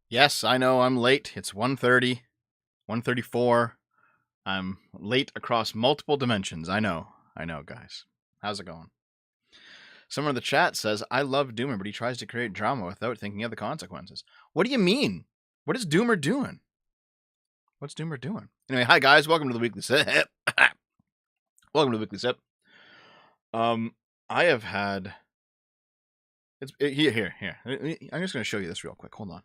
Yes, I know I'm late. It's 1:30, 1:34. I'm late across multiple dimensions. I know, guys. How's it going? Someone in the chat says, I love Doomer, but he tries to create drama without thinking of the consequences. What do you mean? What is Doomer doing? What's Doomer doing? Anyway, hi guys, welcome to the weekly sip. Welcome to the weekly sip. I have had here. I'm just gonna show you this real quick. Hold on.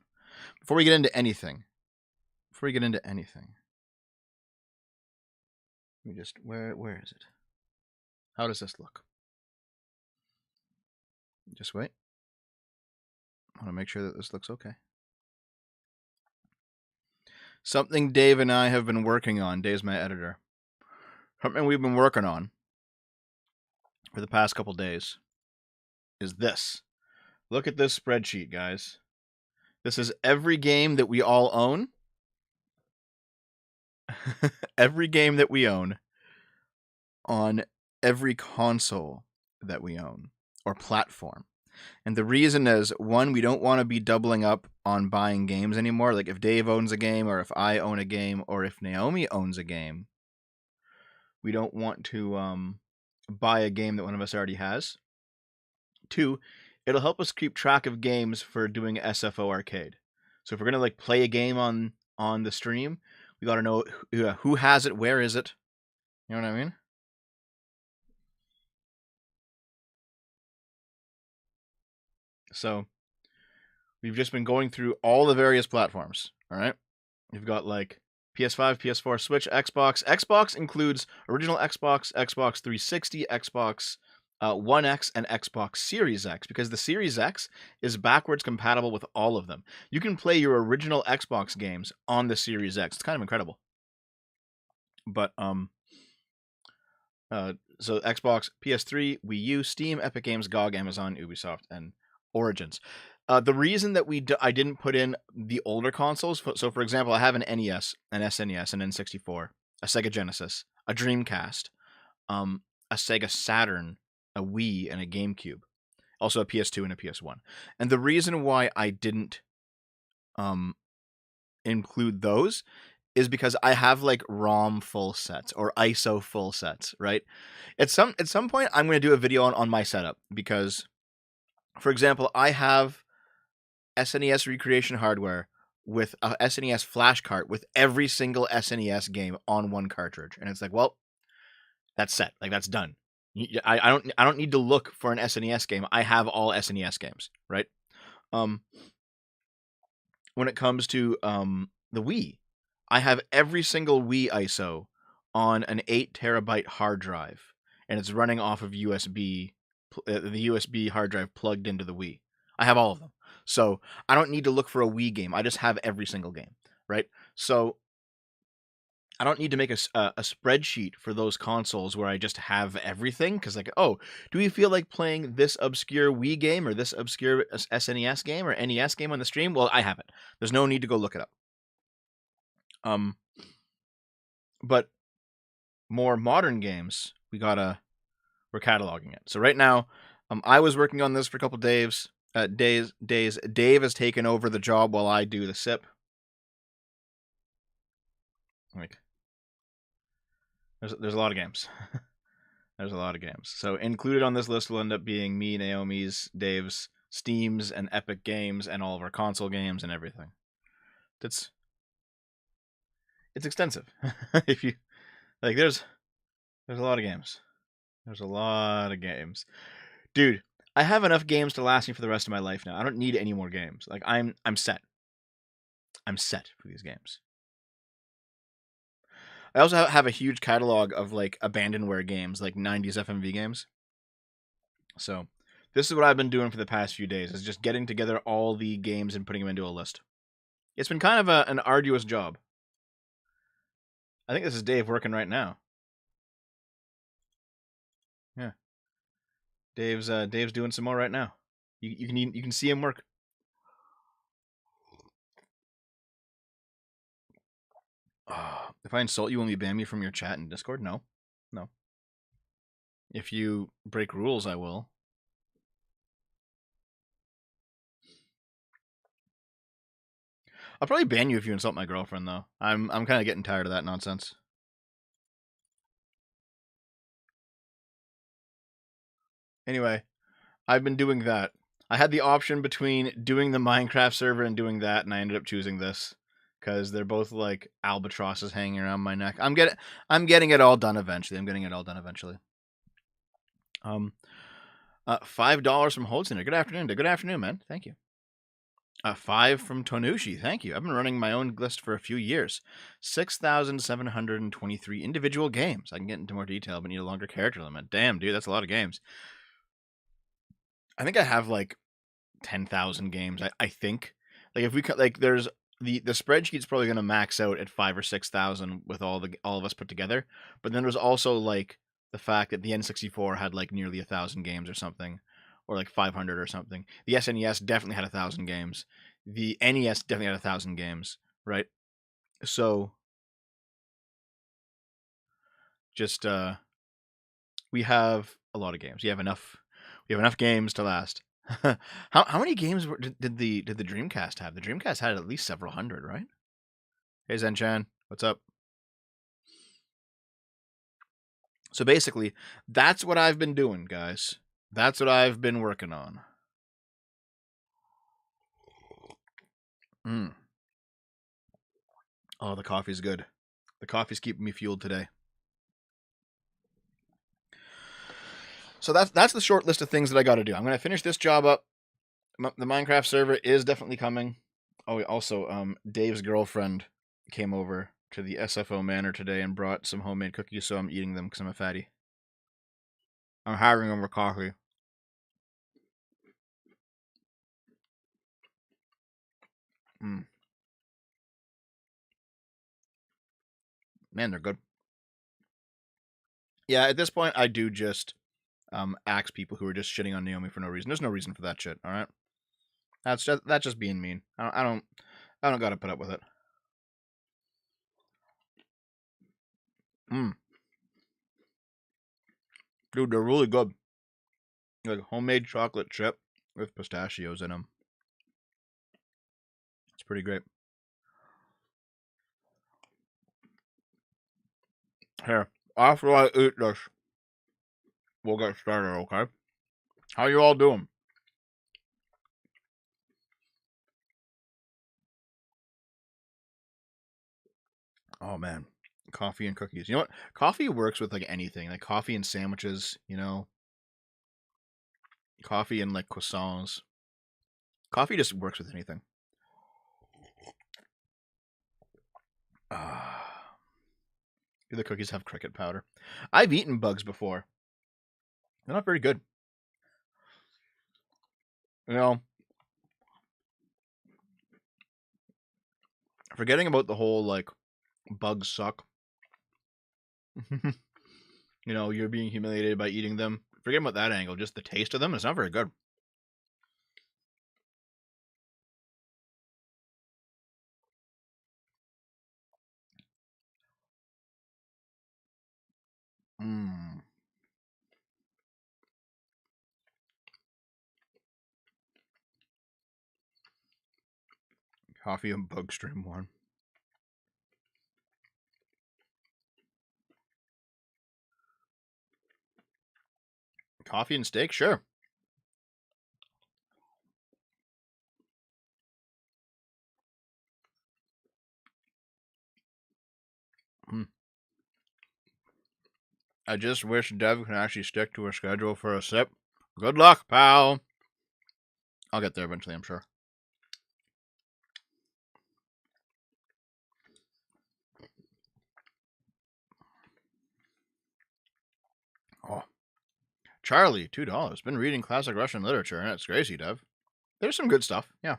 Before we get into anything. Let me just where is it? How does this look? Just wait. I want to make sure that this looks okay. Something Dave and I have been working on. Dave's my editor. Something we've been working on for the past couple days is this. Look at this spreadsheet, guys. This is every game that we all own. Every game that we own on every console that we own or platform. And the reason is, one, we don't want to be doubling up on buying games anymore. Like if Dave owns a game, or if I own a game, or if Naomi owns a game, we don't want to buy a game that one of us already has. Two, it'll help us keep track of games for doing SFO Arcade. So if we're gonna play a game on the stream, we gotta know who has it, where is it. You know what I mean? So we've just been going through all the various platforms. All right, we've got PS5, PS4, Switch, Xbox. Xbox includes original Xbox, Xbox 360, Xbox One X, and Xbox Series X, because the Series X is backwards compatible with all of them. You can play your original Xbox games on the Series X. It's kind of incredible. But so Xbox, PS3, Wii U, Steam, Epic Games, GOG, Amazon, Ubisoft, and Origins. The reason that I didn't put in the older consoles, so for example, I have an NES, an SNES, an N64, a Sega Genesis, a Dreamcast, a Sega Saturn, a Wii, and a GameCube. Also a PS2 and a PS1. And the reason why I didn't include those is because I have ROM full sets or ISO full sets, right? At some point, I'm going to do a video on my setup because, for example, I have SNES recreation hardware with a SNES flash cart with every single SNES game on one cartridge, and it's well, that's set. That's done. I don't need to look for an SNES game. I have all SNES games, right? When it comes to the Wii, I have every single Wii ISO on an 8 terabyte hard drive, and it's running off of USB, the USB hard drive plugged into the Wii. I have all of them. So I don't need to look for a Wii game. I just have every single game, right? So I don't need to make a spreadsheet for those consoles where I just have everything, because oh, do we feel like playing this obscure Wii game or this obscure SNES game or NES game on the stream? Well, I have it. There's no need to go look it up. But more modern games, we're cataloging it. So right now, I was working on this for a couple days. Dave has taken over the job while I do the sip. There's a lot of games. There's a lot of games. So included on this list will end up being me, Naomi's, Dave's, Steam's, and Epic Games, and all of our console games and everything. It's extensive. If you there's a lot of games. There's a lot of games, dude. I have enough games to last me for the rest of my life now. I don't need any more games. I'm set. I'm set for these games. I also have a huge catalog of abandonware games, 90s FMV games. So this is what I've been doing for the past few days, is just getting together all the games and putting them into a list. It's been kind of an arduous job. I think this is Dave working right now. Yeah, Dave's doing some more right now. You can see him work. If I insult you, will you ban me from your chat in Discord? No. If you break rules, I will. I'll probably ban you if you insult my girlfriend, though. I'm kind of getting tired of that nonsense. Anyway, I've been doing that. I had the option between doing the Minecraft server and doing that, and I ended up choosing this because they're both like albatrosses hanging around my neck. I'm getting it all done eventually. $5 from Holdcenter. Good afternoon. Good afternoon, man. Thank you. 5 from Tonushi. Thank you. I've been running my own list for a few years. 6,723 individual games. I can get into more detail, but need a longer character limit. Damn, dude, that's a lot of games. I think I have like 10,000 games. I think like if we like there's the spreadsheet's probably going to max out at 5 or 6,000 with all of us put together. But then there's also like the fact that the N64 had like nearly 1,000 games or something, or like 500 or something. The SNES definitely had 1,000 games. The NES definitely had 1,000 games, right? So just we have a lot of games. We have enough games to last. How many games did the Dreamcast have? The Dreamcast had at least several hundred, right? Hey Zenchan, what's up? So basically, that's what I've been doing, guys. That's what I've been working on. Oh, the coffee's good. The coffee's keeping me fueled today. So that's the short list of things that I got to do. I'm going to finish this job up. The Minecraft server is definitely coming. Oh, also, Dave's girlfriend came over to the SFO Manor today and brought some homemade cookies, so I'm eating them because I'm a fatty. I'm having them with coffee. Man, they're good. Yeah, at this point, I do just axe people who are just shitting on Naomi for no reason. There's no reason for that shit. All right, that's just being mean. I don't gotta put up with it. Dude, they're really good. Like homemade chocolate chip with pistachios in them. It's pretty great. Here, after I eat this, we'll get started, okay? How you all doing? Oh man, coffee and cookies. You know what? Coffee works with like anything, like coffee and sandwiches. You know, coffee and like croissants. Coffee just works with anything. Do the cookies have cricket powder? I've eaten bugs before. They're not very good. You know, forgetting about the whole like bugs suck. You know, you're being humiliated by eating them. Forget about that angle. Just the taste of them is not very good. Coffee and bug stream one. Coffee and steak, sure. I just wish Dev can actually stick to a schedule for a sip. Good luck, pal. I'll get there eventually, I'm sure. Oh. Charlie, $2. Been reading classic Russian literature, and it's crazy, Dev. There's some good stuff, yeah.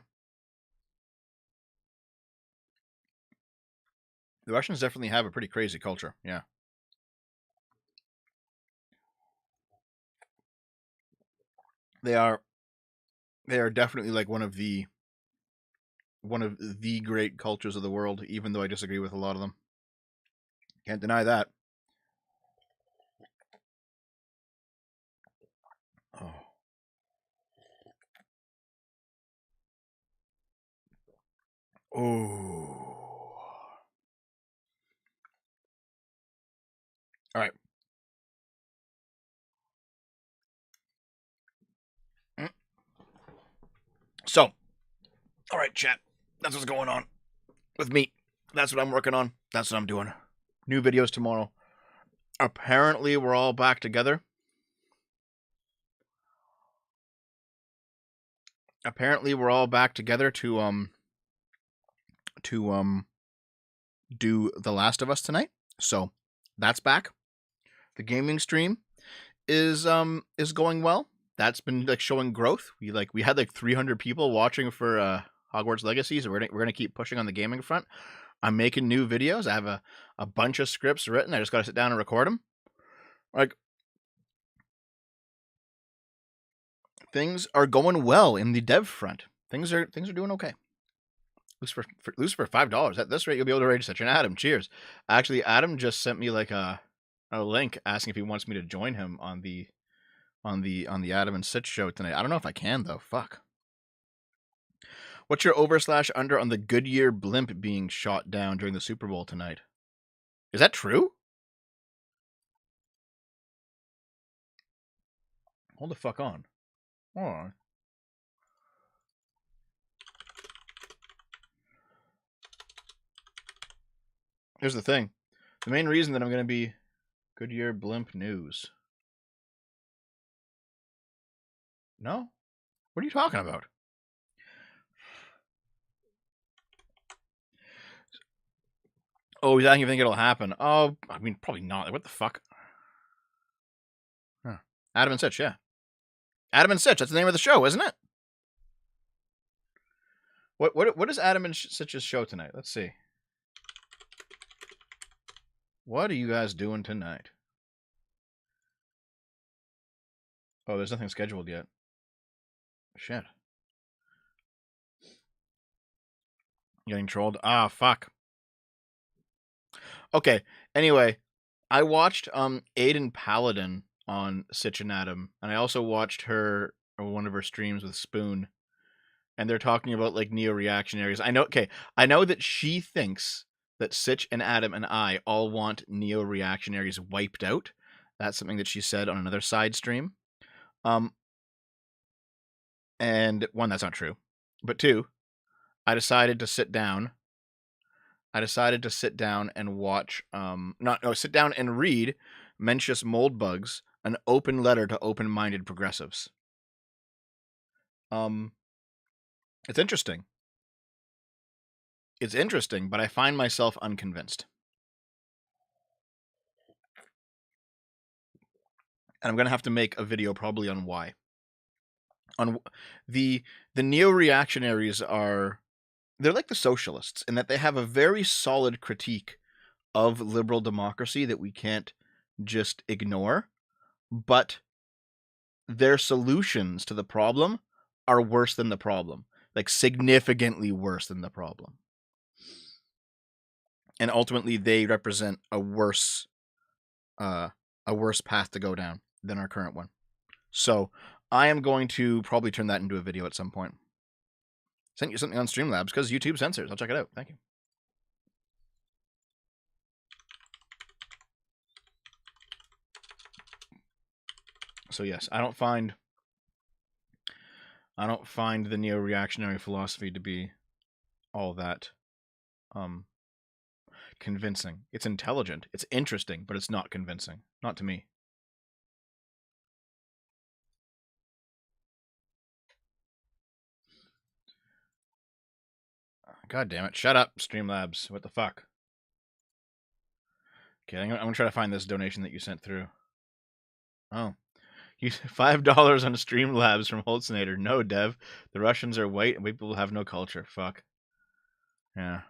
The Russians definitely have a pretty crazy culture, yeah. They are definitely like one of the great cultures of the world, even though I disagree with a lot of them. Can't deny that. Oh. Oh. All right. So, all right, chat. That's what's going on with me. That's what I'm working on. That's what I'm doing. New videos tomorrow. Apparently, we're all back together. Apparently, we're all back together to do The Last of Us tonight. So, that's back. The gaming stream is going well. That's been like showing growth. We had like 300 people watching for Hogwarts Legacy, so we're gonna keep pushing on the gaming front. I'm making new videos. I have a bunch of scripts written. I just got to sit down and record them. Like, things are going well in the dev front. Things are doing okay. Lucifer $5. At this rate, you'll be able to rage such an Adam. Cheers. Actually, Adam just sent me like a link asking if he wants me to join him on the Adam and Sitch show tonight. I don't know if I can though. Fuck. What's your over/under on the Goodyear blimp being shot down during the Super Bowl tonight? Is that true? Hold the fuck on. Hold on. Here's the thing. The main reason that I'm going to be Goodyear blimp news. No? What are you talking about? Oh, he's asking if you think it'll happen. Oh, I mean, probably not. What the fuck? Huh. Adam and Sitch, yeah. Adam and Sitch, that's the name of the show, isn't it? What is Adam and Sitch's show tonight? Let's see. What are you guys doing tonight? Oh, there's nothing scheduled yet. Shit. Getting trolled? Ah, fuck. Okay, anyway, I watched Aiden Paladin on Sitch and Adam, and I also watched one of her streams with Spoon, and they're talking about like neo-reactionaries. I know that she thinks that Sitch and Adam and I all want neo-reactionaries wiped out. That's something that she said on another side stream. And one, that's not true. But two, I decided to sit down and watch sit down and read Mencius Moldbugs, an open letter to open-minded progressives. It's interesting. It's interesting, but I find myself unconvinced. And I'm going to have to make a video probably on why. On the neo-reactionaries they're like the socialists in that they have a very solid critique of liberal democracy that we can't just ignore, but their solutions to the problem are worse than the problem, like significantly worse than the problem. And ultimately they represent a worse path to go down than our current one. So I am going to probably turn that into a video at some point. Sent you something on Streamlabs because YouTube censors. I'll check it out. Thank you. So yes, I don't find the neo-reactionary philosophy to be all that convincing. It's intelligent, it's interesting, but it's not convincing. Not to me. God damn it. Shut up, Streamlabs. What the fuck? Okay, I'm gonna try to find this donation that you sent through. Oh. You $5 on Streamlabs from Holtznader. No, Dev. The Russians are white and white people have no culture. Fuck. Yeah.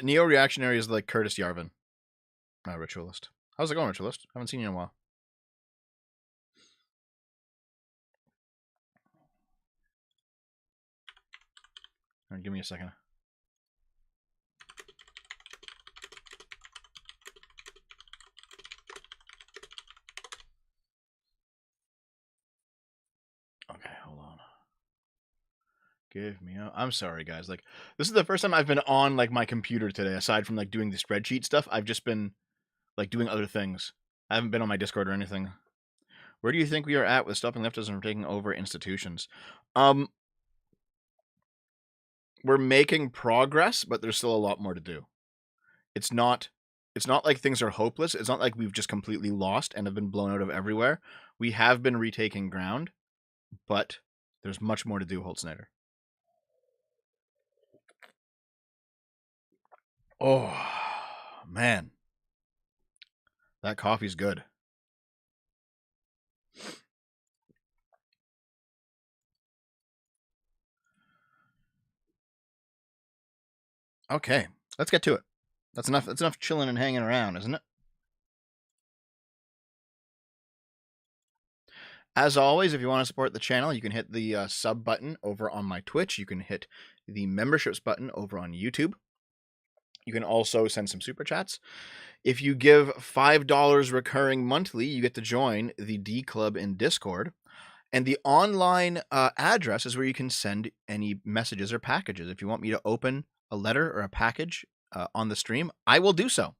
Neo-reactionary is like Curtis Yarvin. Ritualist. How's it going, Ritualist? Haven't seen you in a while. Give me a second. Give me a... I'm sorry, guys. Like, this is the first time I've been on, like, my computer today, aside from, like, doing the spreadsheet stuff. I've just been, like, doing other things. I haven't been on my Discord or anything. Where do you think we are at with stopping leftism from taking over institutions? We're making progress, but there's still a lot more to do. It's not like things are hopeless. It's not like we've just completely lost and have been blown out of everywhere. We have been retaking ground, but there's much more to do, Holtznader. Oh, man. That coffee's good. Okay, let's get to it. That's enough. That's enough chilling and hanging around, isn't it? As always, if you want to support the channel, you can hit the sub button over on my Twitch. You can hit the memberships button over on YouTube. You can also send some super chats. If you give $5 recurring monthly, you get to join the D Club in Discord. And the online address is where you can send any messages or packages. If you want me to open a letter or a package on the stream, I will do so.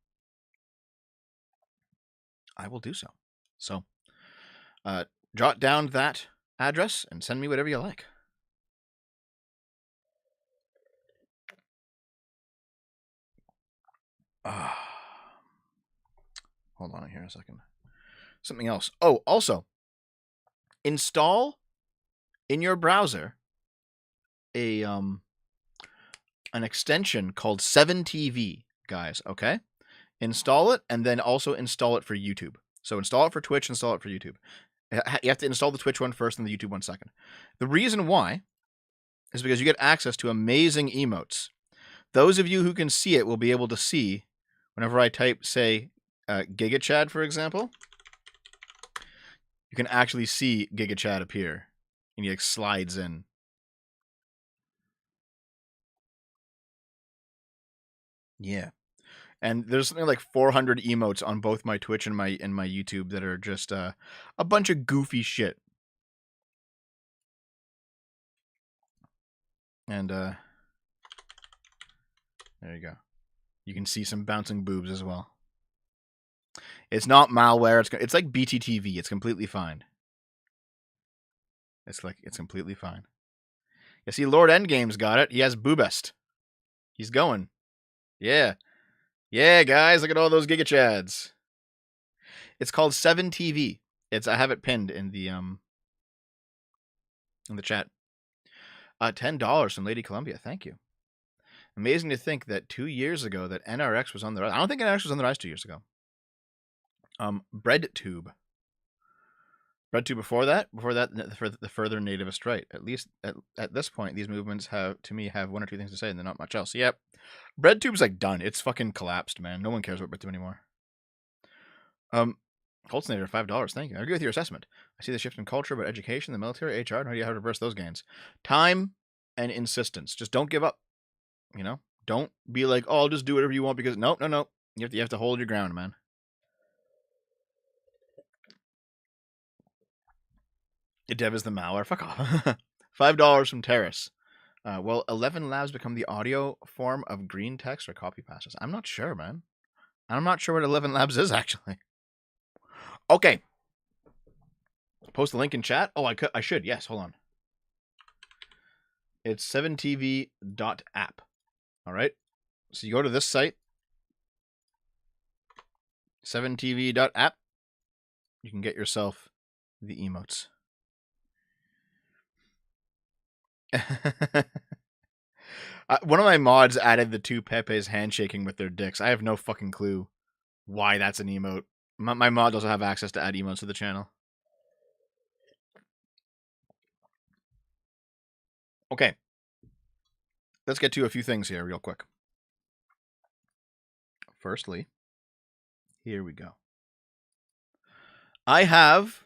I will do so. So, jot down that address and send me whatever you like. Hold on here a second. Something else. Oh, also, install in your browser an extension called 7TV, guys, okay? Install it, and then also install it for YouTube. So install it for Twitch, install it for YouTube. You have to install the Twitch one first and the YouTube one second. The reason why is because you get access to amazing emotes. Those of you who can see it will be able to see whenever I type, say, GigaChad, for example. You can actually see GigaChad appear, and he like slides in. Yeah. And there's something like 400 emotes on both my Twitch and my YouTube that are just a bunch of goofy shit. And there you go. You can see some bouncing boobs as well. It's not malware. It's like BTTV. It's completely fine. It's completely fine. You see, Lord Endgame's got it. He has Boobest. He's going. Yeah. Yeah, guys, look at all those GigaChads. It's called 7TV. I have it pinned in the chat. $10 from Lady Columbia. Thank you. Amazing to think that 2 years ago that NRX was on the rise. I don't think NRX was on the rise 2 years ago. BreadTube before that, for the further nativist right. At least at this point, these movements have one or two things to say, and they're not much else. Yep, BreadTube's like done. It's fucking collapsed, man. No one cares about BreadTube anymore. Holtznader, $5. Thank you. I agree with your assessment. I see the shift in culture, but education, the military, HR, no idea how to reverse those gains. Time and insistence. Just don't give up. You know, don't be like, oh, I'll just do whatever you want because no. You have to hold your ground, man. Dev is the malware. Fuck off. $5 from Terrace. Will 11 Labs become the audio form of green text or copy passes? I'm not sure, man. I'm not sure what 11 Labs is, actually. Okay. Post the link in chat. Oh, I should. Yes, hold on. It's 7tv.app. All right. So you go to this site, 7tv.app. You can get yourself the emotes. One of my mods added the two Pepes handshaking with their dicks. I have no fucking clue why that's an emote. My mod doesn't have access to add emotes to the channel. Okay. Let's get to a few things here real quick. Firstly, here we go. I have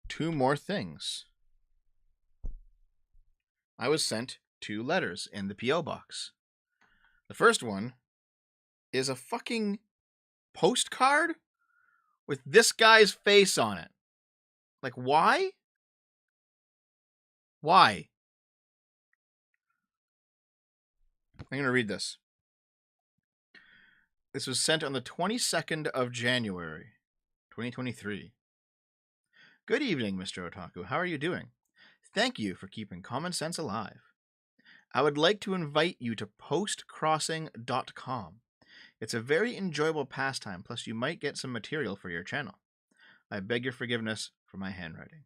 2 more things. I was sent 2 letters in the P.O. box. The first one is a fucking postcard with this guy's face on it. Like, why? Why? I'm going to read this. This was sent on the 22nd of January, 2023. Good evening, Mr. Otaku. How are you doing? Thank you for keeping common sense alive. I would like to invite you to postcrossing.com. It's a very enjoyable pastime, plus you might get some material for your channel. I beg your forgiveness for my handwriting.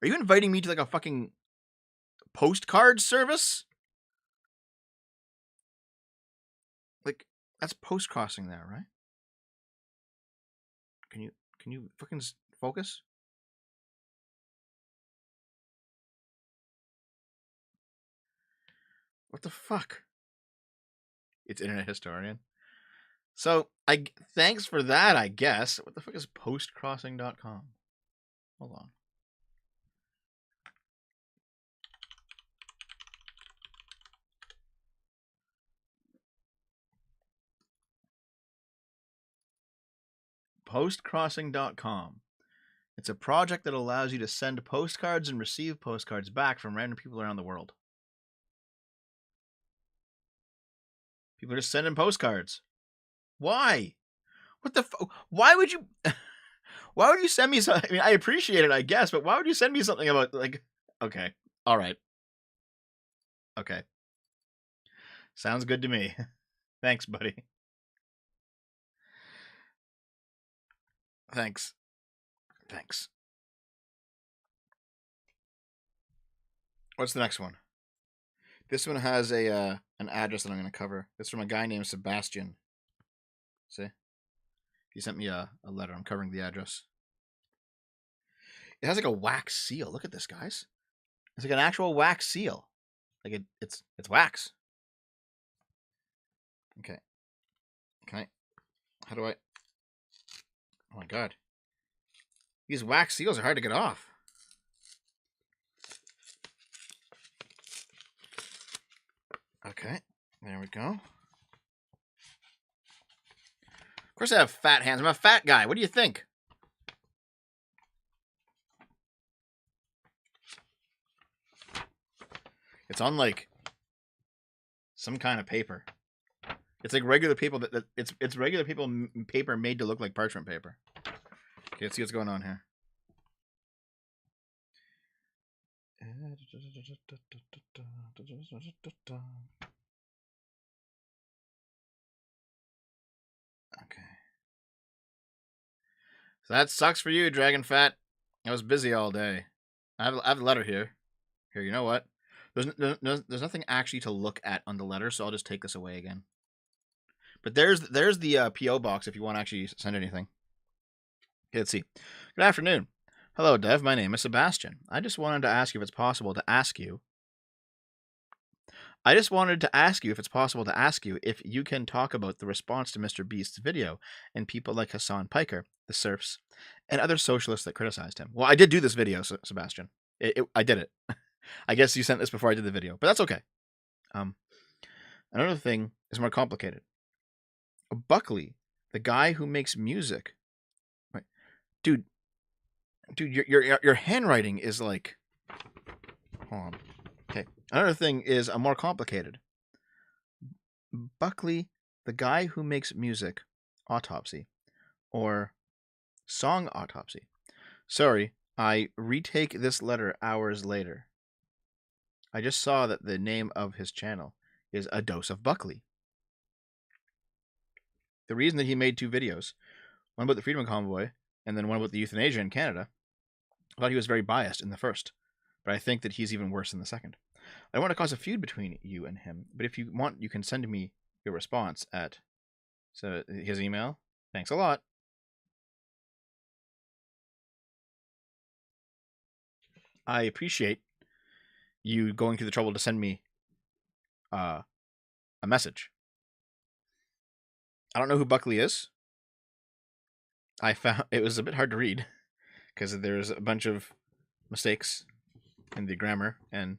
Are you inviting me to like a fucking postcard service? Like, that's postcrossing there, right? Can you fucking focus? What the fuck? It's Internet Historian. So, thanks for that, I guess. What the fuck is postcrossing.com? Hold on. Postcrossing.com. It's a project that allows you to send postcards and receive postcards back from random people around the world. People are just sending postcards. Why? What the why would you why would you send me something? I mean, I appreciate it, I guess, but why would you send me something about, like, okay. All right. Okay. Sounds good to me. Thanks, buddy. Thanks. What's the next one? This one has an address that I'm going to cover. It's from a guy named Sebastian. See? He sent me a letter. I'm covering the address. It has like a wax seal. Look at this, guys. It's like an actual wax seal. Like it's wax. Okay. How do I? Oh my god. These wax seals are hard to get off. Okay. There we go. Of course I have fat hands. I'm a fat guy. What do you think? It's on like some kind of paper. It's like regular paper it's regular paper made to look like parchment paper. Okay, let's see what's going on here. Okay. So that sucks for you, Dragon Fat. I was busy all day. I have a letter here. Here, you know what? There's nothing actually to look at on the letter, so I'll just take this away again. But there's the P.O. box if you want to actually send anything. Okay, let's see. Good afternoon. Hello, Dev. My name is Sebastian. I just wanted to ask you if it's possible to ask you if you can talk about the response to Mr. Beast's video and people like Hassan Piker, the serfs, and other socialists that criticized him. Well, I did do this video, Sebastian. I did it. I guess you sent this before I did the video, but that's okay. Another thing is more complicated. Buckley, the guy who makes music, right? Dude, your handwriting is like. Hold on. Okay. Another thing is more complicated. Buckley, the guy who makes music, autopsy, or song autopsy. Sorry, I retake this letter hours later. I just saw that the name of his channel is A Dose of Buckley. The reason that he made two videos, one about the Freedom Convoy and then one about the euthanasia in Canada, I thought he was very biased in the first, but I think that he's even worse in the second. I don't want to cause a feud between you and him, but if you want, you can send me your response at his email. Thanks a lot. I appreciate you going through the trouble to send me a message. I don't know who Buckley is. I found it was a bit hard to read because there's a bunch of mistakes in the grammar and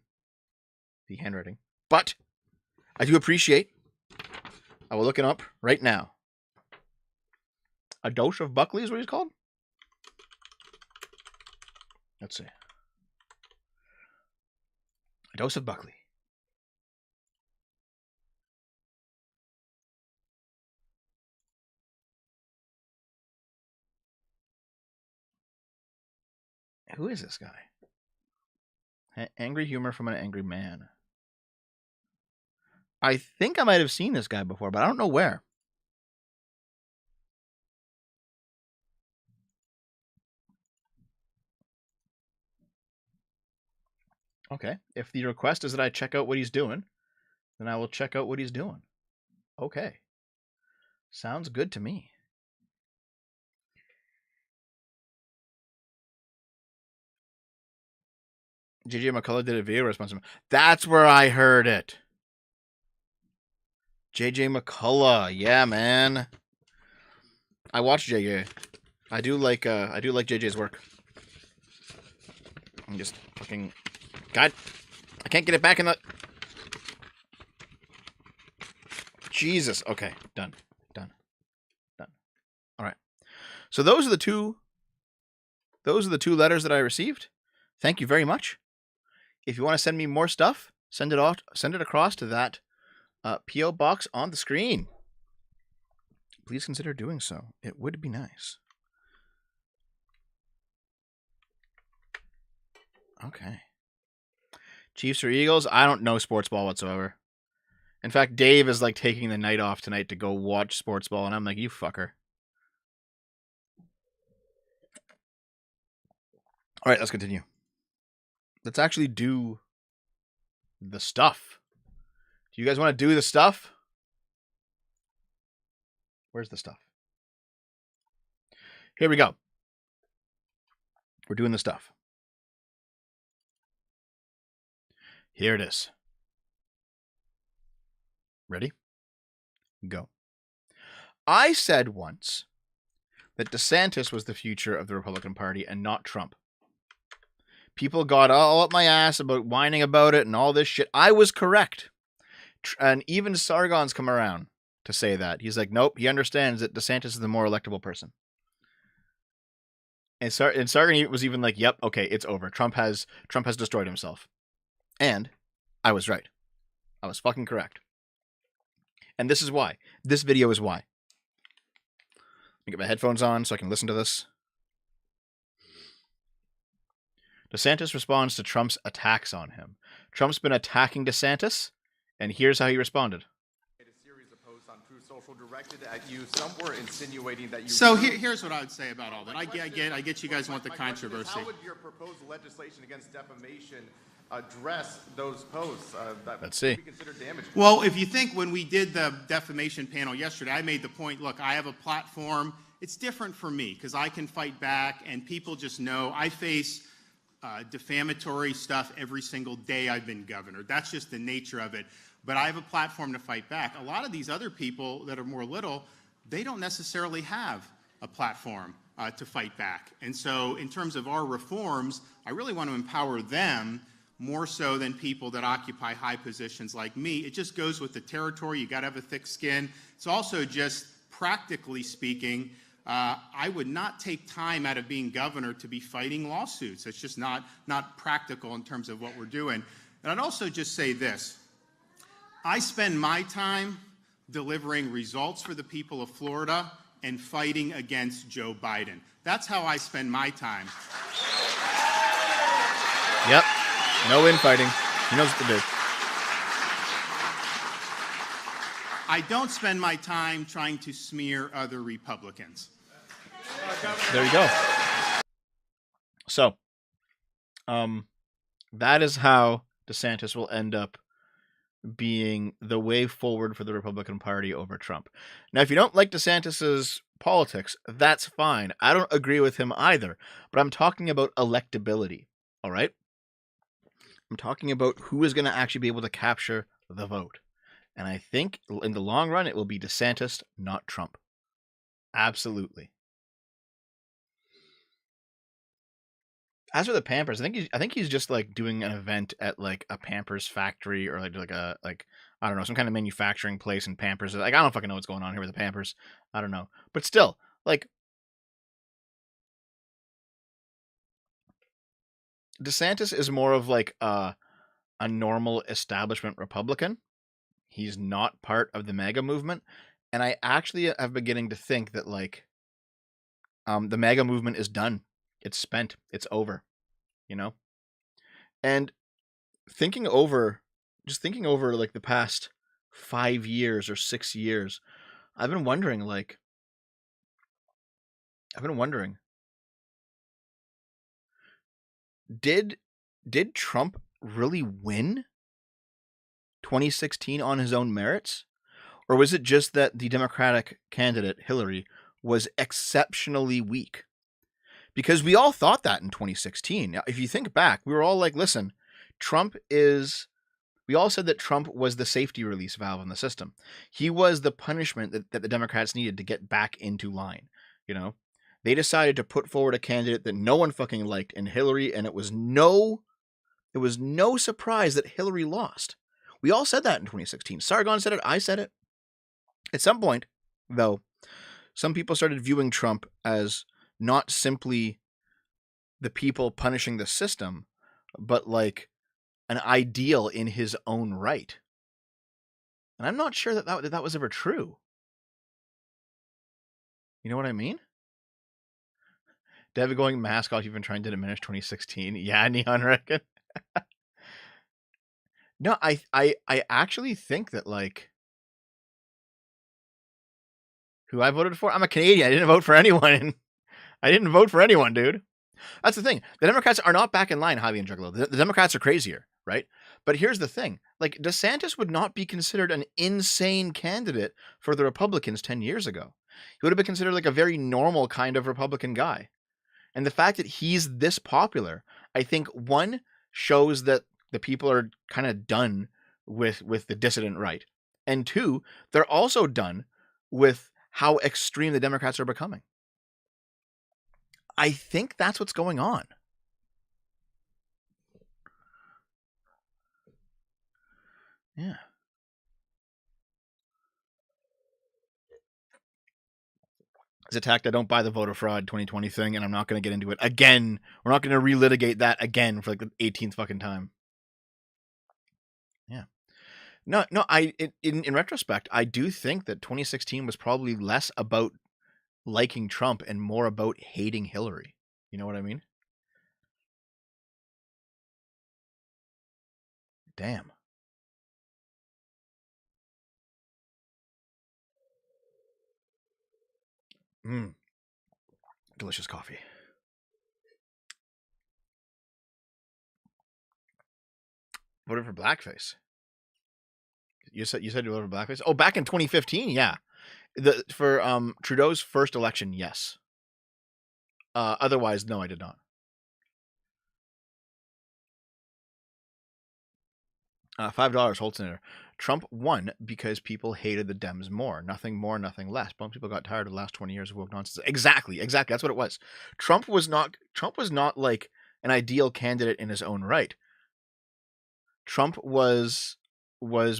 the handwriting. But I do appreciate. I will look it up right now. A Dose of Buckley is what he's called? Let's see. A Dose of Buckley. Who is this guy? Angry humor from an angry man. I think I might have seen this guy before, but I don't know where. Okay. If the request is that I check out what he's doing, then I will check out what he's doing. Okay. Sounds good to me. JJ McCullough did a video response. That's where I heard it. JJ McCullough. Yeah, man. I watch JJ. I do like JJ's work. I'm just fucking... God, I can't get it back in the... Jesus. Okay, done. All right. So those are the two letters that I received. Thank you very much. If you want to send me more stuff, send it across to that P.O. box on the screen. Please consider doing so. It would be nice. Okay. Chiefs or Eagles? I don't know sports ball whatsoever. In fact, Dave is like taking the night off tonight to go watch sports ball, and I'm like, you fucker. All right, let's continue. Let's actually do the stuff. Do you guys want to do the stuff? Where's the stuff? Here we go. We're doing the stuff. Here it is. Ready? Go. I said once that DeSantis was the future of the Republican Party and not Trump. People got all up my ass about whining about it and all this shit. I was correct. And even Sargon's come around to say that. He's like, nope, he understands that DeSantis is the more electable person. And Sargon was even like, yep, okay, it's over. Trump has destroyed himself. And I was right. I was fucking correct. And this is why. This video is why. Let me get my headphones on so I can listen to this. DeSantis responds to Trump's attacks on him. Trump's been attacking DeSantis, and here's how he responded. A series of posts on Truth Social directed at you. Some were insinuating that you... So here's what I would say about all that. I get you guys want the controversy. How would your proposed legislation against defamation address those posts Let's see. Be considered damaging? Well, if you think when we did the defamation panel yesterday, I made the point, look, I have a platform. It's different for me because I can fight back, and people just know I face defamatory stuff every single day I've been governor. That's just the nature of it. But I have a platform to fight back. A lot of these other people that are more little, they don't necessarily have a platform to fight back. And so in terms of our reforms, I really want to empower them more so than people that occupy high positions like me. It just goes with the territory. You got to have a thick skin. It's also just practically speaking, I would not take time out of being governor to be fighting lawsuits. It's just not practical in terms of what we're doing. And I'd also just say this. I spend my time delivering results for the people of Florida and fighting against Joe Biden. That's how I spend my time. Yep. No infighting. He knows what to do. I don't spend my time trying to smear other Republicans. There you go. So, that is how DeSantis will end up being the way forward for the Republican Party over Trump. Now, if you don't like DeSantis's politics, that's fine. I don't agree with him either, but I'm talking about electability, all right? I'm talking about who is going to actually be able to capture the vote. And I think in the long run, it will be DeSantis, not Trump. Absolutely. As for the Pampers, I think he's just like doing an event at like a Pampers factory or like I don't know, some kind of manufacturing place in Pampers. Like I don't fucking know what's going on here with the Pampers. I don't know, but still, like DeSantis is more of like a normal establishment Republican. He's not part of the MAGA movement, and I actually have beginning to think that like the MAGA movement is done. It's spent. It's over. you know? And thinking over like the past 5 years or 6 years, I've been wondering, did Trump really win 2016 on his own merits? Or was it just that the Democratic candidate, Hillary, was exceptionally weak? Because we all thought that in 2016. Now, if you think back, we were all like, listen, we all said that Trump was the safety release valve in the system. He was the punishment that the Democrats needed to get back into line, you know? They decided to put forward a candidate that no one fucking liked in Hillary, and it was no surprise that Hillary lost. We all said that in 2016. Sargon said it, I said it. At some point, though, some people started viewing Trump as not simply the people punishing the system, but like an ideal in his own right. And I'm not sure that was ever true. You know what I mean? David going mask off, you've been trying to diminish 2016. Yeah, Neon Reckon. No, I actually think that, like, who I voted for? I'm a Canadian. I didn't vote for anyone. I didn't vote for anyone, dude. That's the thing. The Democrats are not back in line, Javi and Juggalo. The Democrats are crazier, right? But here's the thing. Like, DeSantis would not be considered an insane candidate for the Republicans 10 years ago. He would have been considered like a very normal kind of Republican guy. And the fact that he's this popular, I think, one, shows that the people are kind of done with the dissident right. And two, they're also done with how extreme the Democrats are becoming. I think that's what's going on. Yeah. As attacked, I don't buy the voter fraud 2020 thing, and I'm not going to get into it again. We're not going to relitigate that again for like the 18th fucking time. Yeah. No. In retrospect, I do think that 2016 was probably less about liking Trump and more about hating Hillary. You know what I mean? Damn. Delicious coffee. Voted for blackface. You said you voted for blackface? Oh, back in 2015, yeah. For Trudeau's first election, yes. Otherwise, no, I did not. $5 Holtzner. Trump won because people hated the Dems more. Nothing more, nothing less. Most people got tired of the last 20 years of woke nonsense. Exactly. That's what it was. Trump was not like an ideal candidate in his own right. Trump was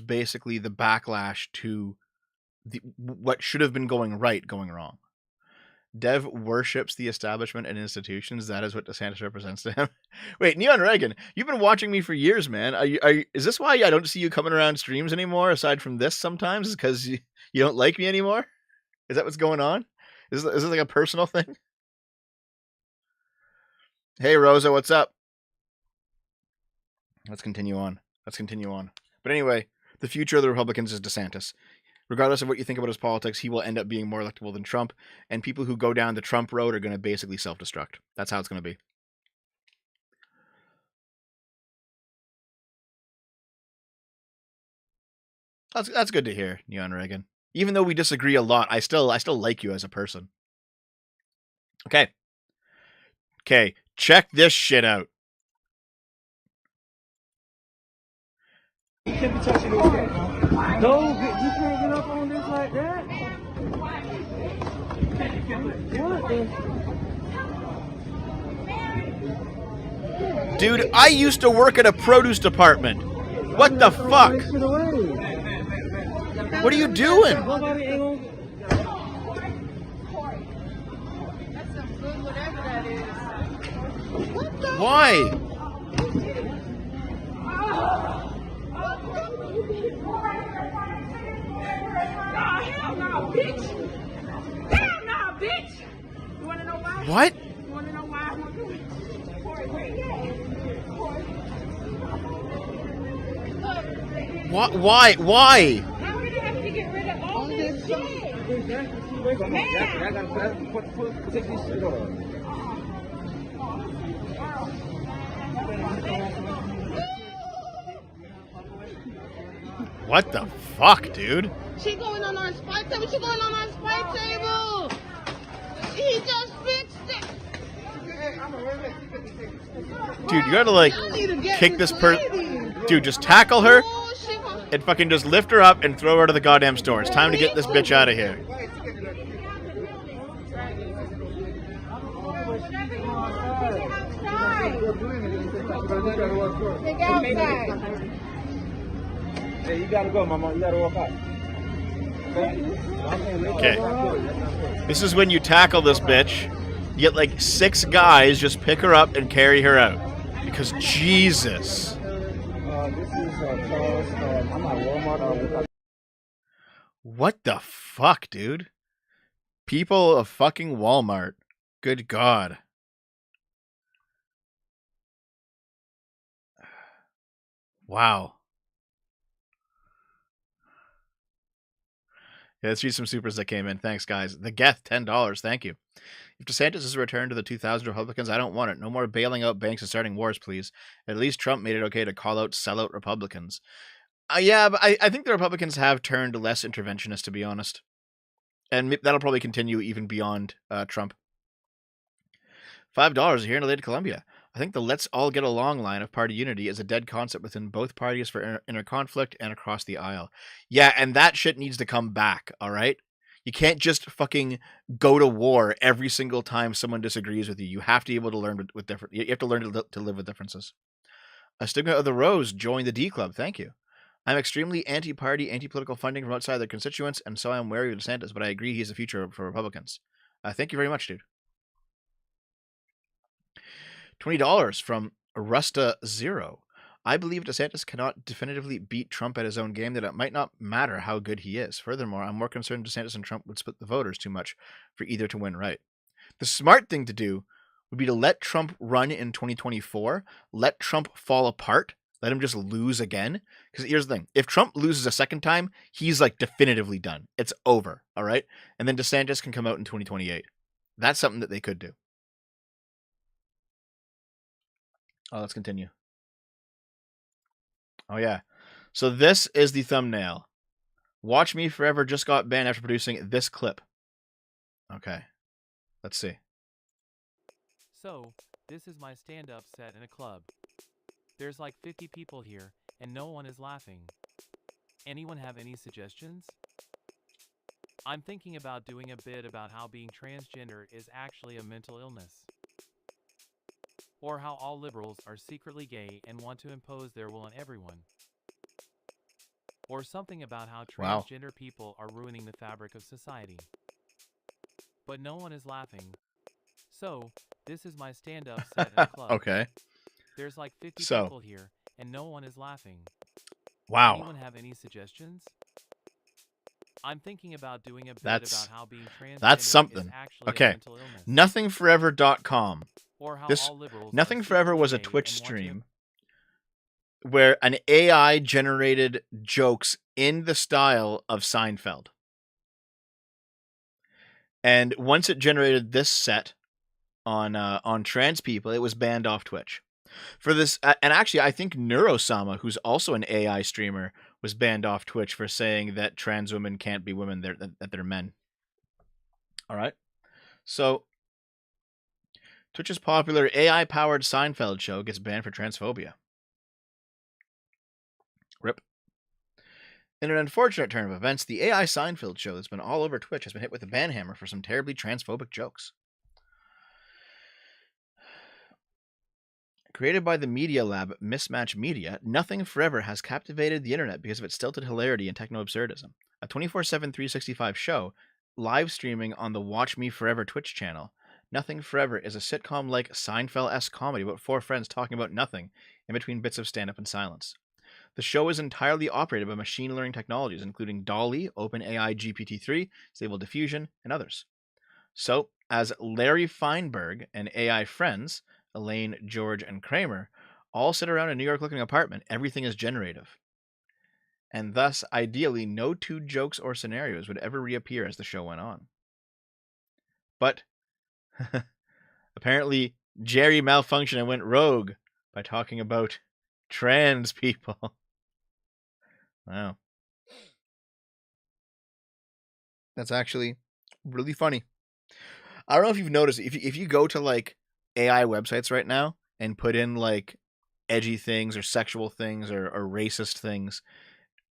basically the backlash to what should have been going right, going wrong. Dev worships the establishment and institutions. That is what DeSantis represents to him. Wait, Neon Reagan, you've been watching me for years, man. Is this why I don't see you coming around streams anymore, aside from this sometimes? Is because you don't like me anymore? Is that what's going on? Is this like a personal thing? Hey, Rosa, what's up? Let's continue on. But anyway, the future of the Republicans is DeSantis. Regardless of what you think about his politics, he will end up being more electable than Trump, and people who go down the Trump road are going to basically self-destruct. That's how it's going to be. That's good to hear, Neon Reagan. Even though we disagree a lot, I still like you as a person. Okay, check this shit out. You can't be touching this shit. No, you can't get up on this like that. What? Dude, I used to work at a produce department. What the fuck? What are you doing? Why? Hell no, bitch. Hell no, bitch. You wanna know why? What? You wanna know why I'm gonna do it? Why? Why? How do you have to get rid of all this shit? I gotta take this shit off. What the fuck, dude? She going on our spike table. She going on our spike table. He just fixed it. Dude, you gotta like Y'all need to get kick this person. lady. Dude, just tackle her Oh, she gon- and fucking just lift her up and throw her to the goddamn store. It's time to get this bitch out of here. Take outside. Hey, you gotta go, mama. You gotta walk out. Okay. This is when you tackle this bitch. You get like 6 guys just pick her up and carry her out. Because Jesus. This is Charles. I'm at Walmart. What the fuck, dude? People of fucking Walmart. Good God. Wow. Yeah, let's read some supers that came in. Thanks, guys. The Geth, $10. Thank you. If DeSantis is a return to the 2000 Republicans, I don't want it. No more bailing out banks and starting wars, please. At least Trump made it okay to call out sellout Republicans. Yeah, but I think the Republicans have turned less interventionist, to be honest. And that'll probably continue even beyond Trump. $5 here in Adelaide, Columbia. I think the let's all get along line of party unity is a dead concept within both parties for inner conflict and across the aisle. Yeah, and that shit needs to come back, all right? You can't just fucking go to war every single time someone disagrees with you. You have to be able to learn with different. You have to learn to live with differences. A Stigma of the Rose joined the D Club. Thank you. I'm extremely anti-party, anti-political funding from outside their constituents, and so I'm wary of DeSantis, but I agree he's the future for Republicans. Thank you very much, dude. $20 from Rusta Zero. I believe DeSantis cannot definitively beat Trump at his own game, that it might not matter how good he is. Furthermore, I'm more concerned DeSantis and Trump would split the voters too much for either to win right. The smart thing to do would be to let Trump run in 2024, let Trump fall apart, let him just lose again. Because here's the thing. If Trump loses a second time, he's like definitively done. It's over, all right? And then DeSantis can come out in 2028. That's something that they could do. Oh, let's continue. Oh, yeah. So this is the thumbnail. Watch Me Forever just got banned after producing this clip. Okay. Let's see. So, this is my stand-up set in a club. There's like 50 people here, and no one is laughing. Anyone have any suggestions? I'm thinking about doing a bit about how being transgender is actually a mental illness. Or how all liberals are secretly gay and want to impose their will on everyone. Or something about how transgender people are ruining the fabric of society. But no one is laughing. So, this is my stand-up set in a club. Okay. There's like 50 people here, and no one is laughing. Wow. Anyone have any suggestions? I'm thinking about doing a bit about how being transgender that's something. Is actually Okay. a mental illness. Nothingforever.com. Or how This all liberals Nothing are Forever was a secretly gay Twitch and want to stream where an AI generated jokes in the style of Seinfeld. And once it generated this set on trans people, it was banned off Twitch. For this, and actually, I think Neurosama, who's also an AI streamer, was banned off Twitch for saying that trans women can't be women; that they're men. All right, so Twitch's popular AI-powered Seinfeld show gets banned for transphobia. RIP. In an unfortunate turn of events, the AI Seinfeld show that's been all over Twitch has been hit with a ban hammer for some terribly transphobic jokes. Created by the media lab Mismatch Media, Nothing Forever has captivated the internet because of its stilted hilarity and techno-absurdism. A 24/7 365 show, live streaming on the Watch Me Forever Twitch channel, Nothing Forever is a sitcom-like Seinfeld-esque comedy about 4 friends talking about nothing in between bits of stand-up and silence. The show is entirely operated by machine learning technologies, including DALL-E, OpenAI GPT-3, Stable Diffusion, and others. So, as Larry Feinberg and AI friends, Elaine, George, and Kramer, all sit around a New York-looking apartment, everything is generative. and thus, ideally, no two jokes or scenarios would ever reappear as the show went on. But apparently, Jerry malfunctioned and went rogue by talking about trans people. Wow. That's actually really funny. I don't know if you've noticed, if you go to like AI websites right now and put in like edgy things or sexual things or racist things,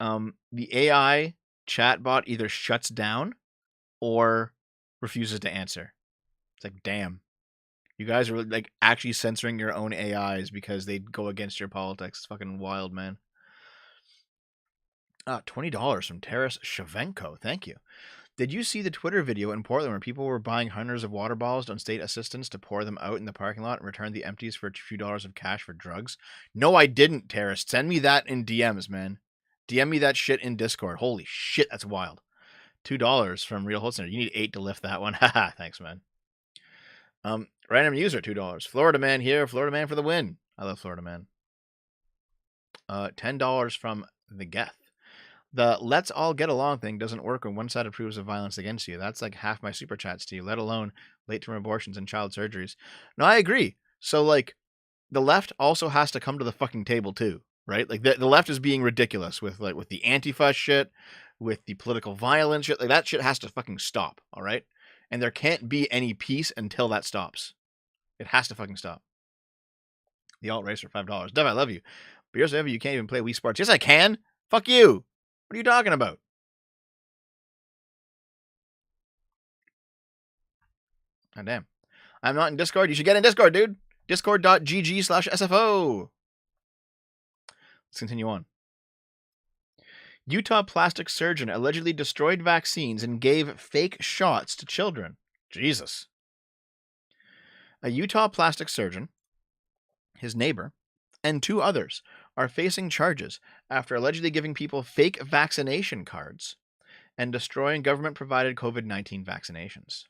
the AI chatbot either shuts down or refuses to answer. It's like, damn, you guys are like actually censoring your own AIs because they go against your politics. It's fucking wild, man. $20 from Taras Shavenko. Thank you. Did you see the Twitter video in Portland where people were buying hundreds of water bottles on state assistance to pour them out in the parking lot and return the empties for a few dollars of cash for drugs? No, I didn't, Terrace. Send me that in DMs, man. DM me that shit in Discord. Holy shit, that's wild. $2 from Real Holsteiner. You need 8 to lift that one. Haha, thanks, man. Random user, $2. Florida man here. Florida man for the win. I love Florida man. $10 from the Geth. The let's all get along thing doesn't work when one side approves of violence against you. That's like half my super chats to you, let alone late-term abortions and child surgeries. No, I agree. So, like, the left also has to come to the fucking table too, right? Like, the left is being ridiculous with the Antifa shit, with the political violence shit. Like, that shit has to fucking stop, all right? And there can't be any peace until that stops. It has to fucking stop. The alt race for $5. Dev, I love you. But you're saying you can't even play Wii Sports. Yes, I can. Fuck you. What are you talking about? God damn. I'm not in Discord. You should get in Discord, dude. Discord.gg/SFO. Let's continue on. Utah plastic surgeon allegedly destroyed vaccines and gave fake shots to children. Jesus. A Utah plastic surgeon, his neighbor, and 2 others are facing charges after allegedly giving people fake vaccination cards and destroying government-provided COVID-19 vaccinations.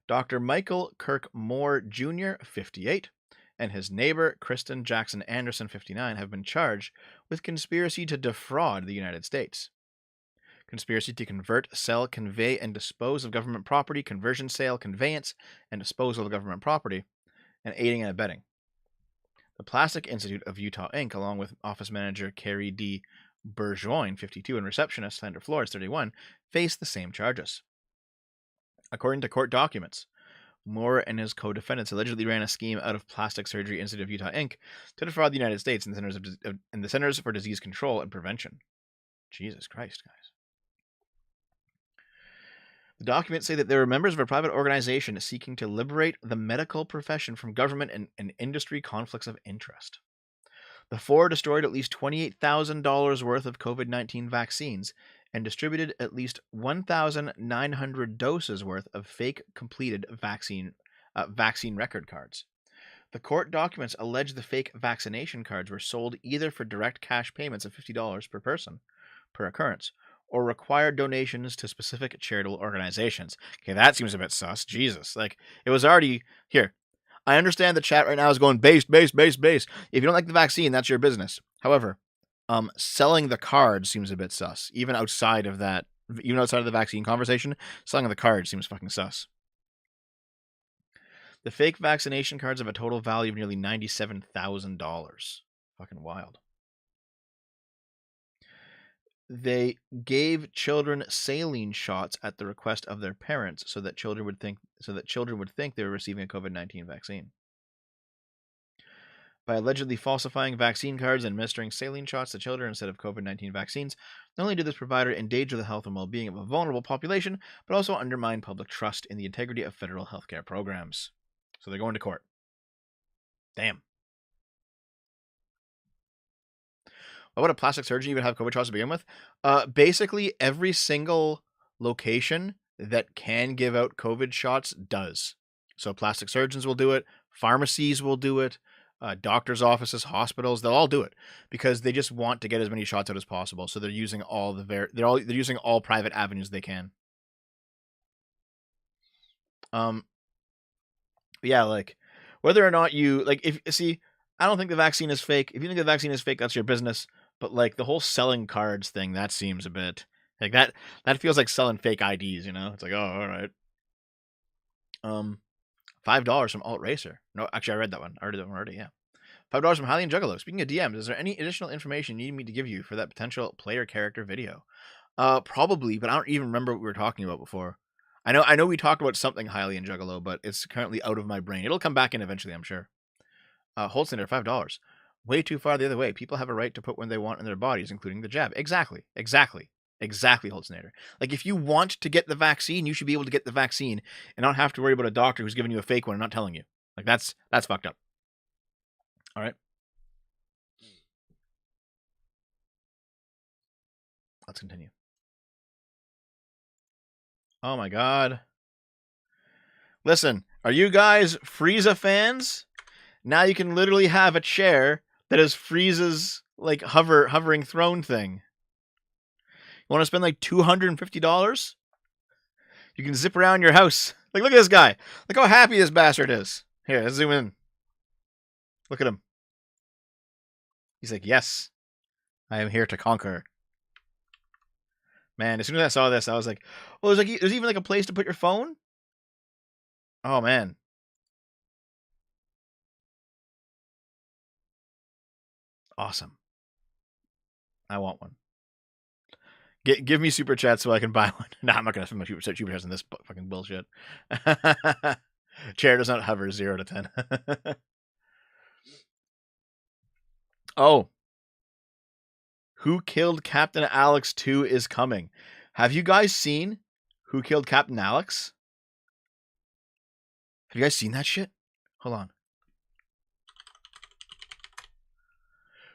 Dr. Michael Kirk Moore Jr., 58, and his neighbor, Kristen Jackson Anderson, 59, have been charged with conspiracy to defraud the United States. Conspiracy to convert, sell, convey, and dispose of government property, conversion, sale, conveyance, and disposal of government property, and aiding and abetting. The Plastic Institute of Utah, Inc., along with office manager Carrie D. Burgoyne, 52, and receptionist Sandra Flores, 31, face the same charges. According to court documents, Moore and his co-defendants allegedly ran a scheme out of Plastic Surgery Institute of Utah, Inc. to defraud the United States and the Centers for Disease Control and Prevention. Jesus Christ, guys. The documents say that they were members of a private organization seeking to liberate the medical profession from government and industry conflicts of interest. The 4 destroyed at least $28,000 worth of COVID-19 vaccines and distributed at least 1,900 doses worth of fake completed vaccine record cards. The court documents allege the fake vaccination cards were sold either for direct cash payments of $50 per person per occurrence, or required donations to specific charitable organizations. Okay, that seems a bit sus. Jesus. Like, it was already... Here, I understand the chat right now is going base. If you don't like the vaccine, that's your business. However, selling the card seems a bit sus. Even outside of that, even outside of the vaccine conversation, selling the card seems fucking sus. The fake vaccination cards have a total value of nearly $97,000. Fucking wild. They gave children saline shots at the request of their parents so that children would think they were receiving a COVID-19 vaccine. By allegedly falsifying vaccine cards and administering saline shots to children instead of COVID-19 vaccines, not only did this provider endanger the health and well-being of a vulnerable population, but also undermine public trust in the integrity of federal healthcare programs. So they're going to court. Damn. Why would a plastic surgeon even have COVID shots to begin with? Basically, every single location that can give out COVID shots does. So plastic surgeons will do it. Pharmacies will do it. Doctors' offices, hospitals, they'll all do it because they just want to get as many shots out as possible. So they're using they're using all private avenues they can. Yeah, like whether or not you I don't think the vaccine is fake. If you think the vaccine is fake, that's your business. But like the whole selling cards thing, that seems a bit like that feels like selling fake IDs, you know? It's like, oh, all right. $5 from Alt Racer. No, actually, I read that one. I read that one already. Yeah, $5 from Hylian Juggalo. Speaking of DMs, is there any additional information you need me to give you for that potential player character video? Probably, but I don't even remember what we were talking about before. I know we talked about something Hylian Juggalo, but it's currently out of my brain. It'll come back in eventually, I'm sure. Holtzner, $5. Way too far the other way. People have a right to put what they want in their bodies, including the jab. Exactly, Holtzner. Like, if you want to get the vaccine, you should be able to get the vaccine and not have to worry about a doctor who's giving you a fake one and not telling you. Like, that's fucked up. All right. Let's continue. Oh my god. Listen, are you guys Frieza fans? Now you can literally have a chair that is Frieza's like hovering throne thing. You want to spend like $250? You can zip around your house. Like, look at this guy. Look how happy this bastard is. Here, let's zoom in. Look at him. He's like, yes, I am here to conquer. Man, as soon as I saw this, I was like, oh, there's even like a place to put your phone? Oh, man. Awesome. I want one. Give me super chat so I can buy one. Nah, I'm not going to spend my super chats on this fucking bullshit. Chair does not hover 0 to 10. Oh. Who Killed Captain Alex 2 is coming. Have you guys seen Who Killed Captain Alex? Have you guys seen that shit? Hold on.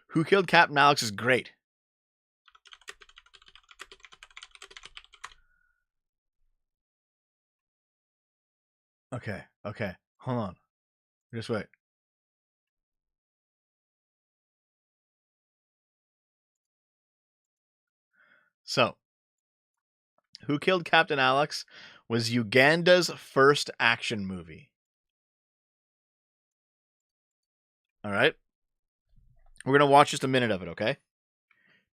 Who Killed Captain Alex is great. Okay. Hold on. Just wait. So, Who Killed Captain Alex was Uganda's first action movie. All right? We're going to watch just a minute of it, okay?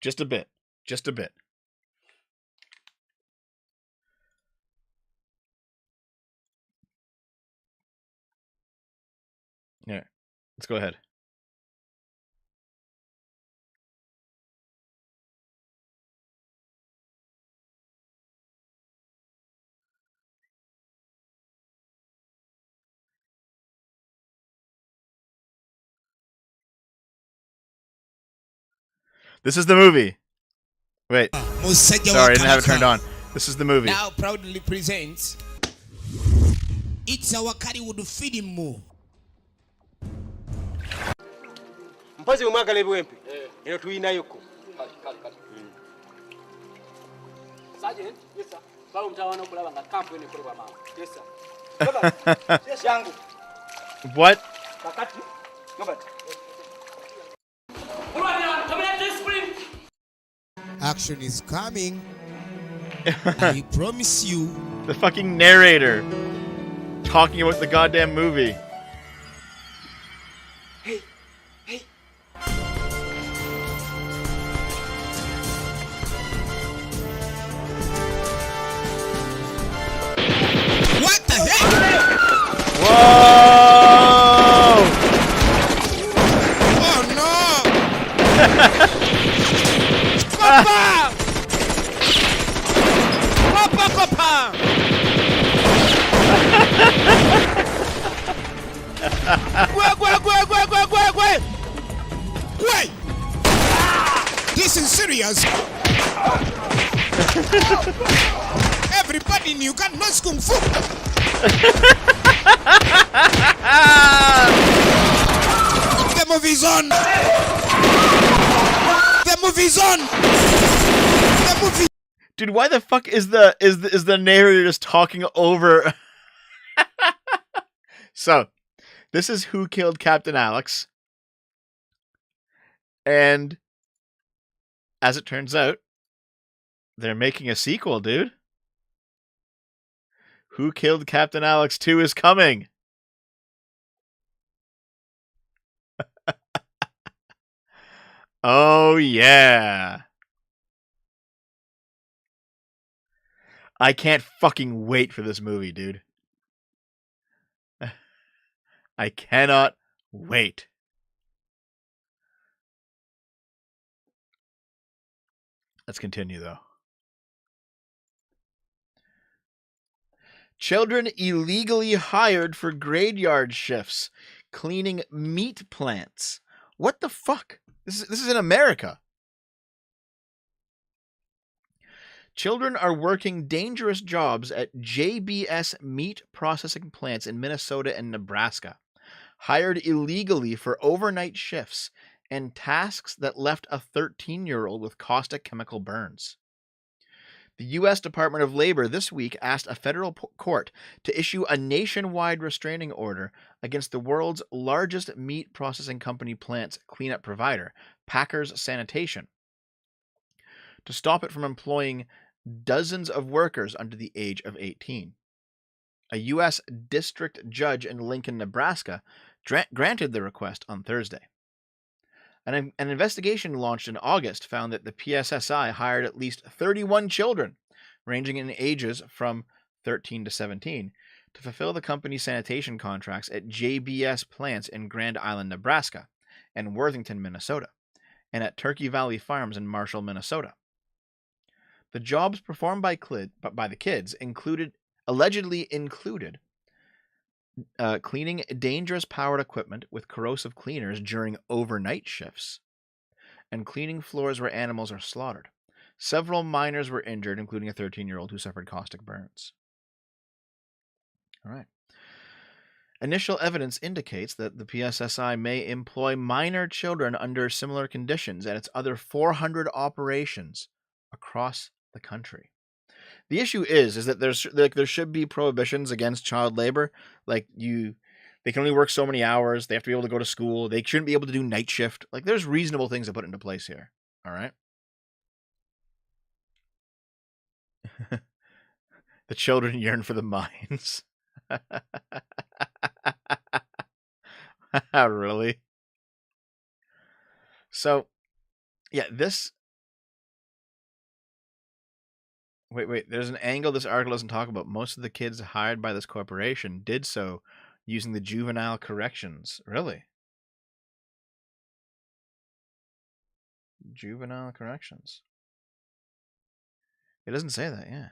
Just a bit. Yeah. Let's go ahead. This is the movie. Wait. Sorry, I didn't have it turned on. This is the movie. Now proudly presents It's Our Hollywood Film. Mpazi umwagale bwempe. Eno tuyinayoko. Sergeant, yes sir. Balo mtawana okulaba nga camp ene koleba mama. Yes sir. Baba, yes yangu. What? Kakati. Robert. Action is coming. I promise you. The fucking narrator talking about the goddamn movie. Hey. What the heck? Whoa! Oh no! Papa! Wait! This is serious. Everybody in Uganda knows Kung Fu. The movie's on. The movie. Dude, why the fuck is the narrator just talking over? So, this is Who Killed Captain Alex. And as it turns out, they're making a sequel, dude. Who Killed Captain Alex 2 is coming. Oh, yeah. I can't fucking wait for this movie, dude. I cannot wait. Let's continue, though. Children illegally hired for graveyard shifts, cleaning meat plants. What the fuck? This is in America. Children are working dangerous jobs at JBS meat processing plants in Minnesota and Nebraska, hired illegally for overnight shifts and tasks that left a 13-year-old with caustic chemical burns. The U.S. Department of Labor this week asked a federal court to issue a nationwide restraining order against the world's largest meat processing company plant's cleanup provider, Packers Sanitation, to stop it from employing dozens of workers under the age of 18. A U.S. district judge in Lincoln, Nebraska, granted the request on Thursday. An investigation launched in August found that the PSSI hired at least 31 children, ranging in ages from 13 to 17, to fulfill the company's sanitation contracts at JBS plants in Grand Island, Nebraska, and Worthington, Minnesota, and at Turkey Valley Farms in Marshall, Minnesota. The jobs performed by the kids allegedly included cleaning dangerous powered equipment with corrosive cleaners during overnight shifts, and cleaning floors where animals are slaughtered. Several minors were injured, including a 13-year-old who suffered caustic burns. All right. Initial evidence indicates that the PSSI may employ minor children under similar conditions at its other 400 operations across the country. The issue is that there should be prohibitions against child labor. They can only work so many hours. They have to be able to go to school. They shouldn't be able to do night shift. There's reasonable things to put into place here. All right. The children yearn for the mines. Really? So, yeah, this. Wait. There's an angle this article doesn't talk about. Most of the kids hired by this corporation did so using the juvenile corrections. Really? Juvenile corrections. It doesn't say that, yeah.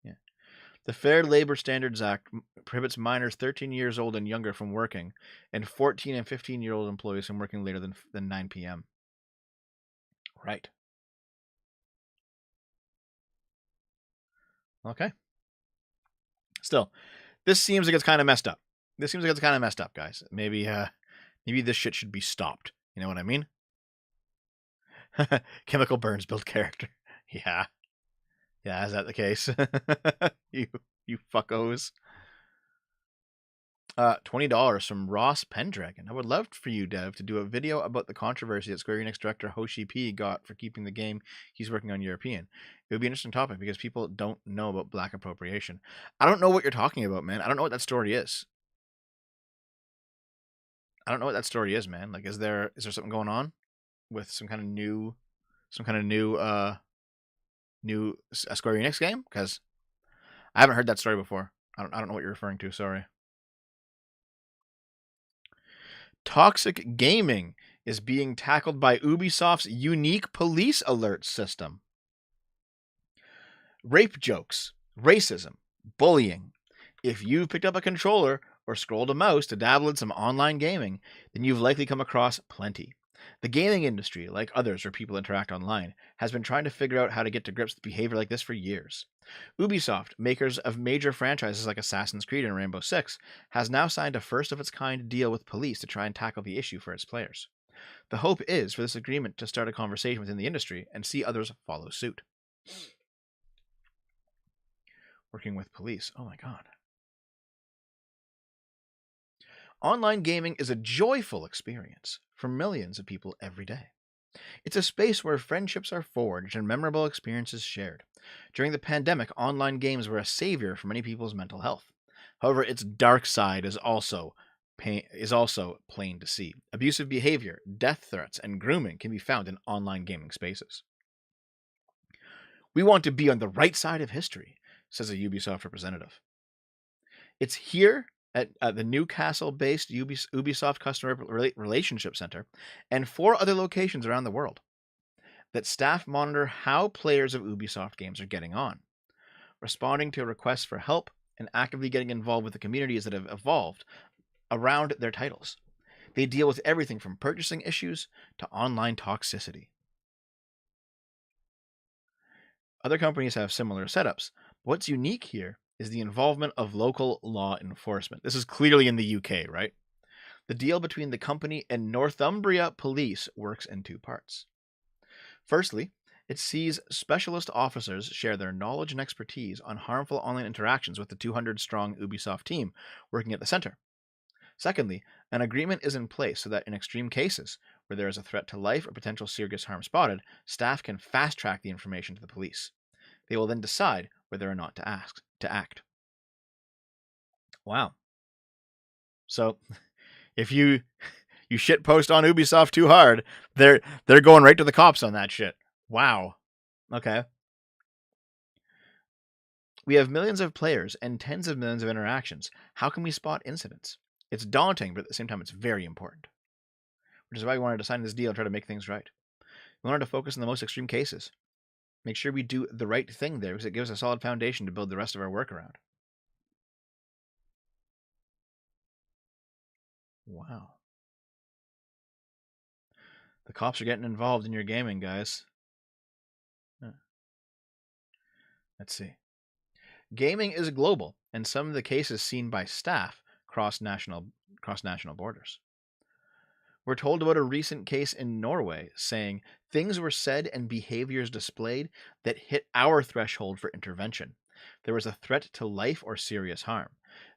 Yeah. The Fair Labor Standards Act prohibits minors 13 years old and younger from working, and 14 and 15-year-old employees from working later than 9 p.m. Right. Okay. Still, this seems like it's kind of messed up. Guys. Maybe this shit should be stopped. You know what I mean? Chemical burns build character. Yeah. Yeah, is that the case? you fuckos. $20 from Ross Pendragon. I would love for you, Dev, to do a video about the controversy that Square Enix director Hoshi P got for keeping the game he's working on European. It would be an interesting topic because people don't know about black appropriation. I don't know what you're talking about, man. I don't know what that story is. Man. Is there something going on with some kind of new Square Enix game? Because I haven't heard that story before. I don't know what you're referring to. Sorry. Toxic gaming is being tackled by Ubisoft's unique police alert system. Rape jokes, racism, bullying. If you've picked up a controller or scrolled a mouse to dabble in some online gaming, then you've likely come across plenty. The gaming industry, like others where people interact online, has been trying to figure out how to get to grips with behavior like this for years. Ubisoft, makers of major franchises like Assassin's Creed and Rainbow Six, has now signed a first-of-its-kind deal with police to try and tackle the issue for its players. The hope is for this agreement to start a conversation within the industry and see others follow suit. Working with police. Oh my god. Online gaming is a joyful experience for millions of people every day. It's a space where friendships are forged and memorable experiences shared. During the pandemic, online games were a savior for many people's mental health. However, its dark side is also is also plain to see. Abusive behavior, death threats, and grooming can be found in online gaming spaces. We want to be on the right side of history, says a Ubisoft representative. It's here at the Newcastle-based Ubisoft Customer Relationship Center and 4 other locations around the world that staff monitor how players of Ubisoft games are getting on, responding to requests for help and actively getting involved with the communities that have evolved around their titles. They deal with everything from purchasing issues to online toxicity. Other companies have similar setups. What's unique here is the involvement of local law enforcement. This is clearly in the UK, right? The deal between the company and Northumbria Police works in 2 parts. Firstly, it sees specialist officers share their knowledge and expertise on harmful online interactions with the 200-strong Ubisoft team working at the center. Secondly, an agreement is in place so that in extreme cases, where there is a threat to life or potential serious harm spotted, staff can fast-track the information to the police. They will then decide whether or not to act. Wow. So, if you shitpost on Ubisoft too hard, they're going right to the cops on that shit. Wow. Okay. We have millions of players and tens of millions of interactions. How can we spot incidents? It's daunting, but at the same time, it's very important. Which is why we wanted to sign this deal and try to make things right. We wanted to focus on the most extreme cases. Make sure we do the right thing there because it gives a solid foundation to build the rest of our work around. Wow. The cops are getting involved in your gaming, guys. Let's see. Gaming is global, and some of the cases seen by staff cross national borders. We're told about a recent case in Norway saying things were said and behaviors displayed that hit our threshold for intervention. There was a threat to life or serious harm.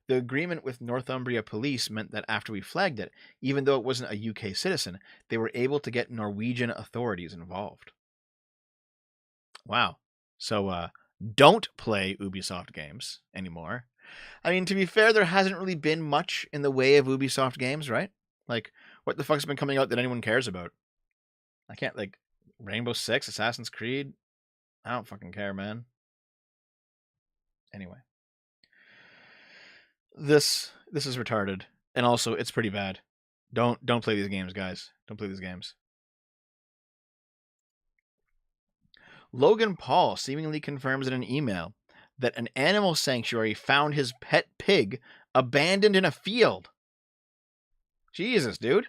The agreement with Northumbria Police meant that after we flagged it, even though it wasn't a UK citizen, they were able to get Norwegian authorities involved. Wow. So, don't play Ubisoft games anymore. I mean, to be fair, there hasn't really been much in the way of Ubisoft games, right? Like, what the fuck's been coming out that anyone cares about? I can't, like, Rainbow Six, Assassin's Creed? I don't fucking care, man. Anyway. This is retarded. And also, it's pretty bad. Don't play these games, guys. Don't play these games. Logan Paul seemingly confirms in an email that an animal sanctuary found his pet pig abandoned in a field. Jesus, dude.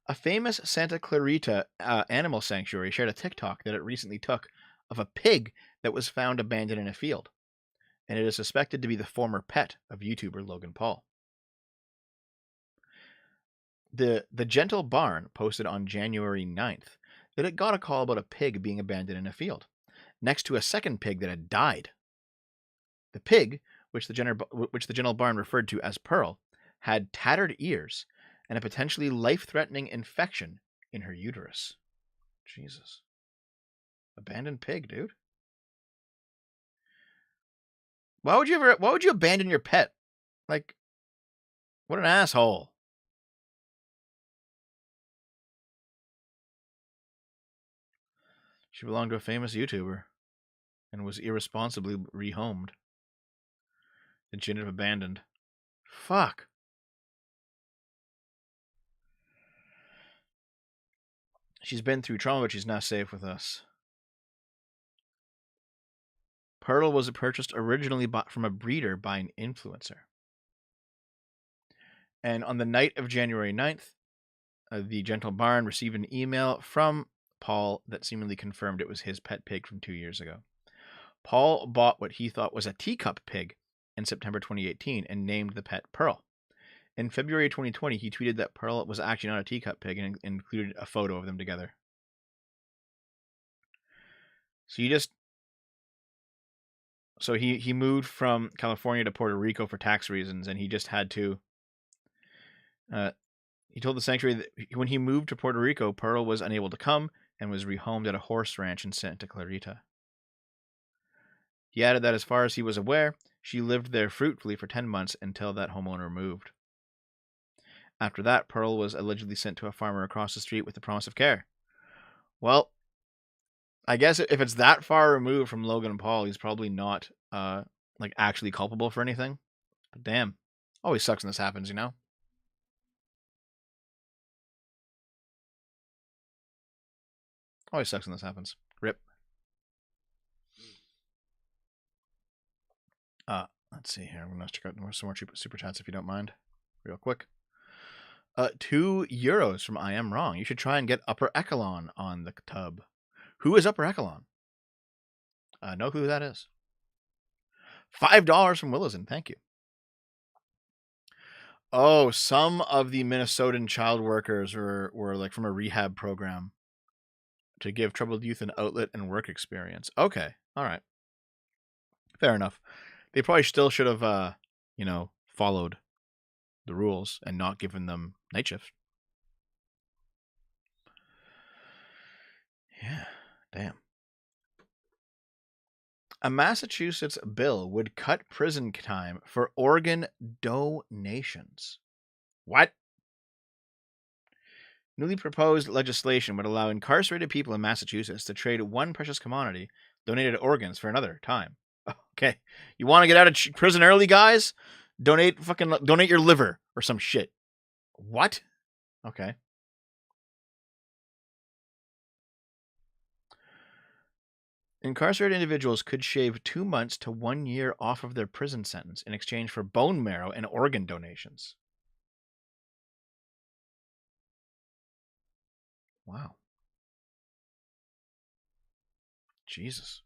A famous Santa Clarita animal sanctuary shared a TikTok that it recently took of a pig that was found abandoned in a field, and it is suspected to be the former pet of YouTuber Logan Paul. The Gentle Barn posted on January 9th that it got a call about a pig being abandoned in a field, next to a second pig that had died. The pig, which the Gentle Barn referred to as Pearl, had tattered ears and a potentially life-threatening infection in her uterus. Jesus. Abandoned pig, dude. Why would you abandon your pet? Like, what an asshole. She belonged to a famous YouTuber and was irresponsibly rehomed. Then she ended up abandoned. Fuck. She's been through trauma, but she's now safe with us. Pearl was purchased originally from a breeder by an influencer. And on the night of January 9th, the Gentle Barn received an email from Paul that seemingly confirmed it was his pet pig from 2 years ago. Paul bought what he thought was a teacup pig in September 2018 and named the pet Pearl. In February 2020, he tweeted that Pearl was actually not a teacup pig and included a photo of them together. So he moved from California to Puerto Rico for tax reasons, and he just had to. He told the sanctuary that when he moved to Puerto Rico, Pearl was unable to come and was rehomed at a horse ranch in Santa Clarita. He added that as far as he was aware, She lived there fruitfully for 10 months until that homeowner moved. After that, Pearl was allegedly sent to a farmer across the street with the promise of care. Well, I guess if it's that far removed from Logan Paul, he's probably not like actually culpable for anything. But damn, always sucks when this happens, you know? Always sucks when this happens. Rip. Let's see here. I'm going to check out some more super chats if you don't mind. Real quick. €2 from I Am Wrong. You should try and get Upper Echelon on the tub. Who is Upper Echelon? Know who that is. $5 from Willowson. Thank you. Oh, some of the Minnesotan child workers were like from a rehab program to give troubled youth an outlet and work experience. Okay. All right. Fair enough. They probably still should have, followed the rules and not given them night shift. Yeah. Damn. A Massachusetts bill would cut prison time for organ donations. What? Newly proposed legislation would allow incarcerated people in Massachusetts to trade one precious commodity, donated organs, for another time. Okay. You want to get out of prison early, guys? Donate your liver or some shit. What? Okay. Incarcerated individuals could shave 2 months to 1 year off of their prison sentence in exchange for bone marrow and organ donations. Wow. Jesus.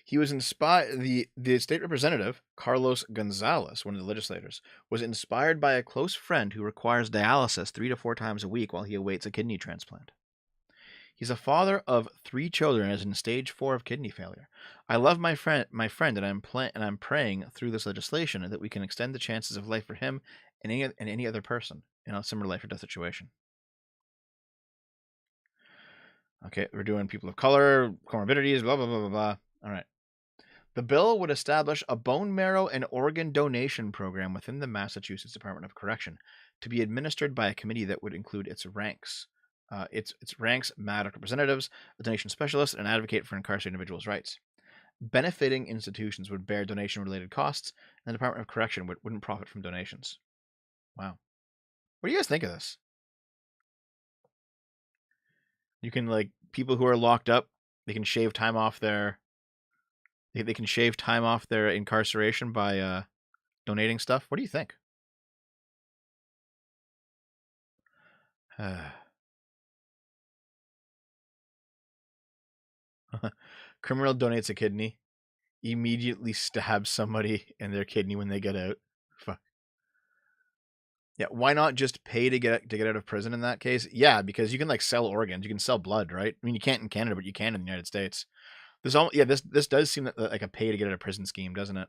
He was inspired. The state representative, Carlos Gonzalez, one of the legislators, was inspired by a close friend who requires dialysis 3 to 4 times a week while he awaits a kidney transplant. He's a father of 3 children and is in stage 4 of kidney failure. I love my friend, and I'm praying through this legislation that we can extend the chances of life for him and any other person in a similar life or death situation. Okay, we're doing people of color, comorbidities, blah, blah, blah, blah, blah. All right. The bill would establish a bone marrow and organ donation program within the Massachusetts Department of Correction to be administered by a committee that would include its ranks. Its ranks MADOC representatives, a donation specialist, and an advocate for incarcerated individuals' rights. Benefiting institutions would bear donation-related costs, and the Department of Correction wouldn't profit from donations. Wow. What do you guys think of this? You can, people who are locked up, they can shave time off their incarceration by donating stuff. What do you think? Criminal donates a kidney, immediately stabs somebody in their kidney when they get out. Fuck. Yeah, why not just pay to get out of prison in that case? Yeah, because you can sell organs, you can sell blood, right? I mean, you can't in Canada, but you can in the United States. This does seem like a pay to get out of prison scheme, doesn't it?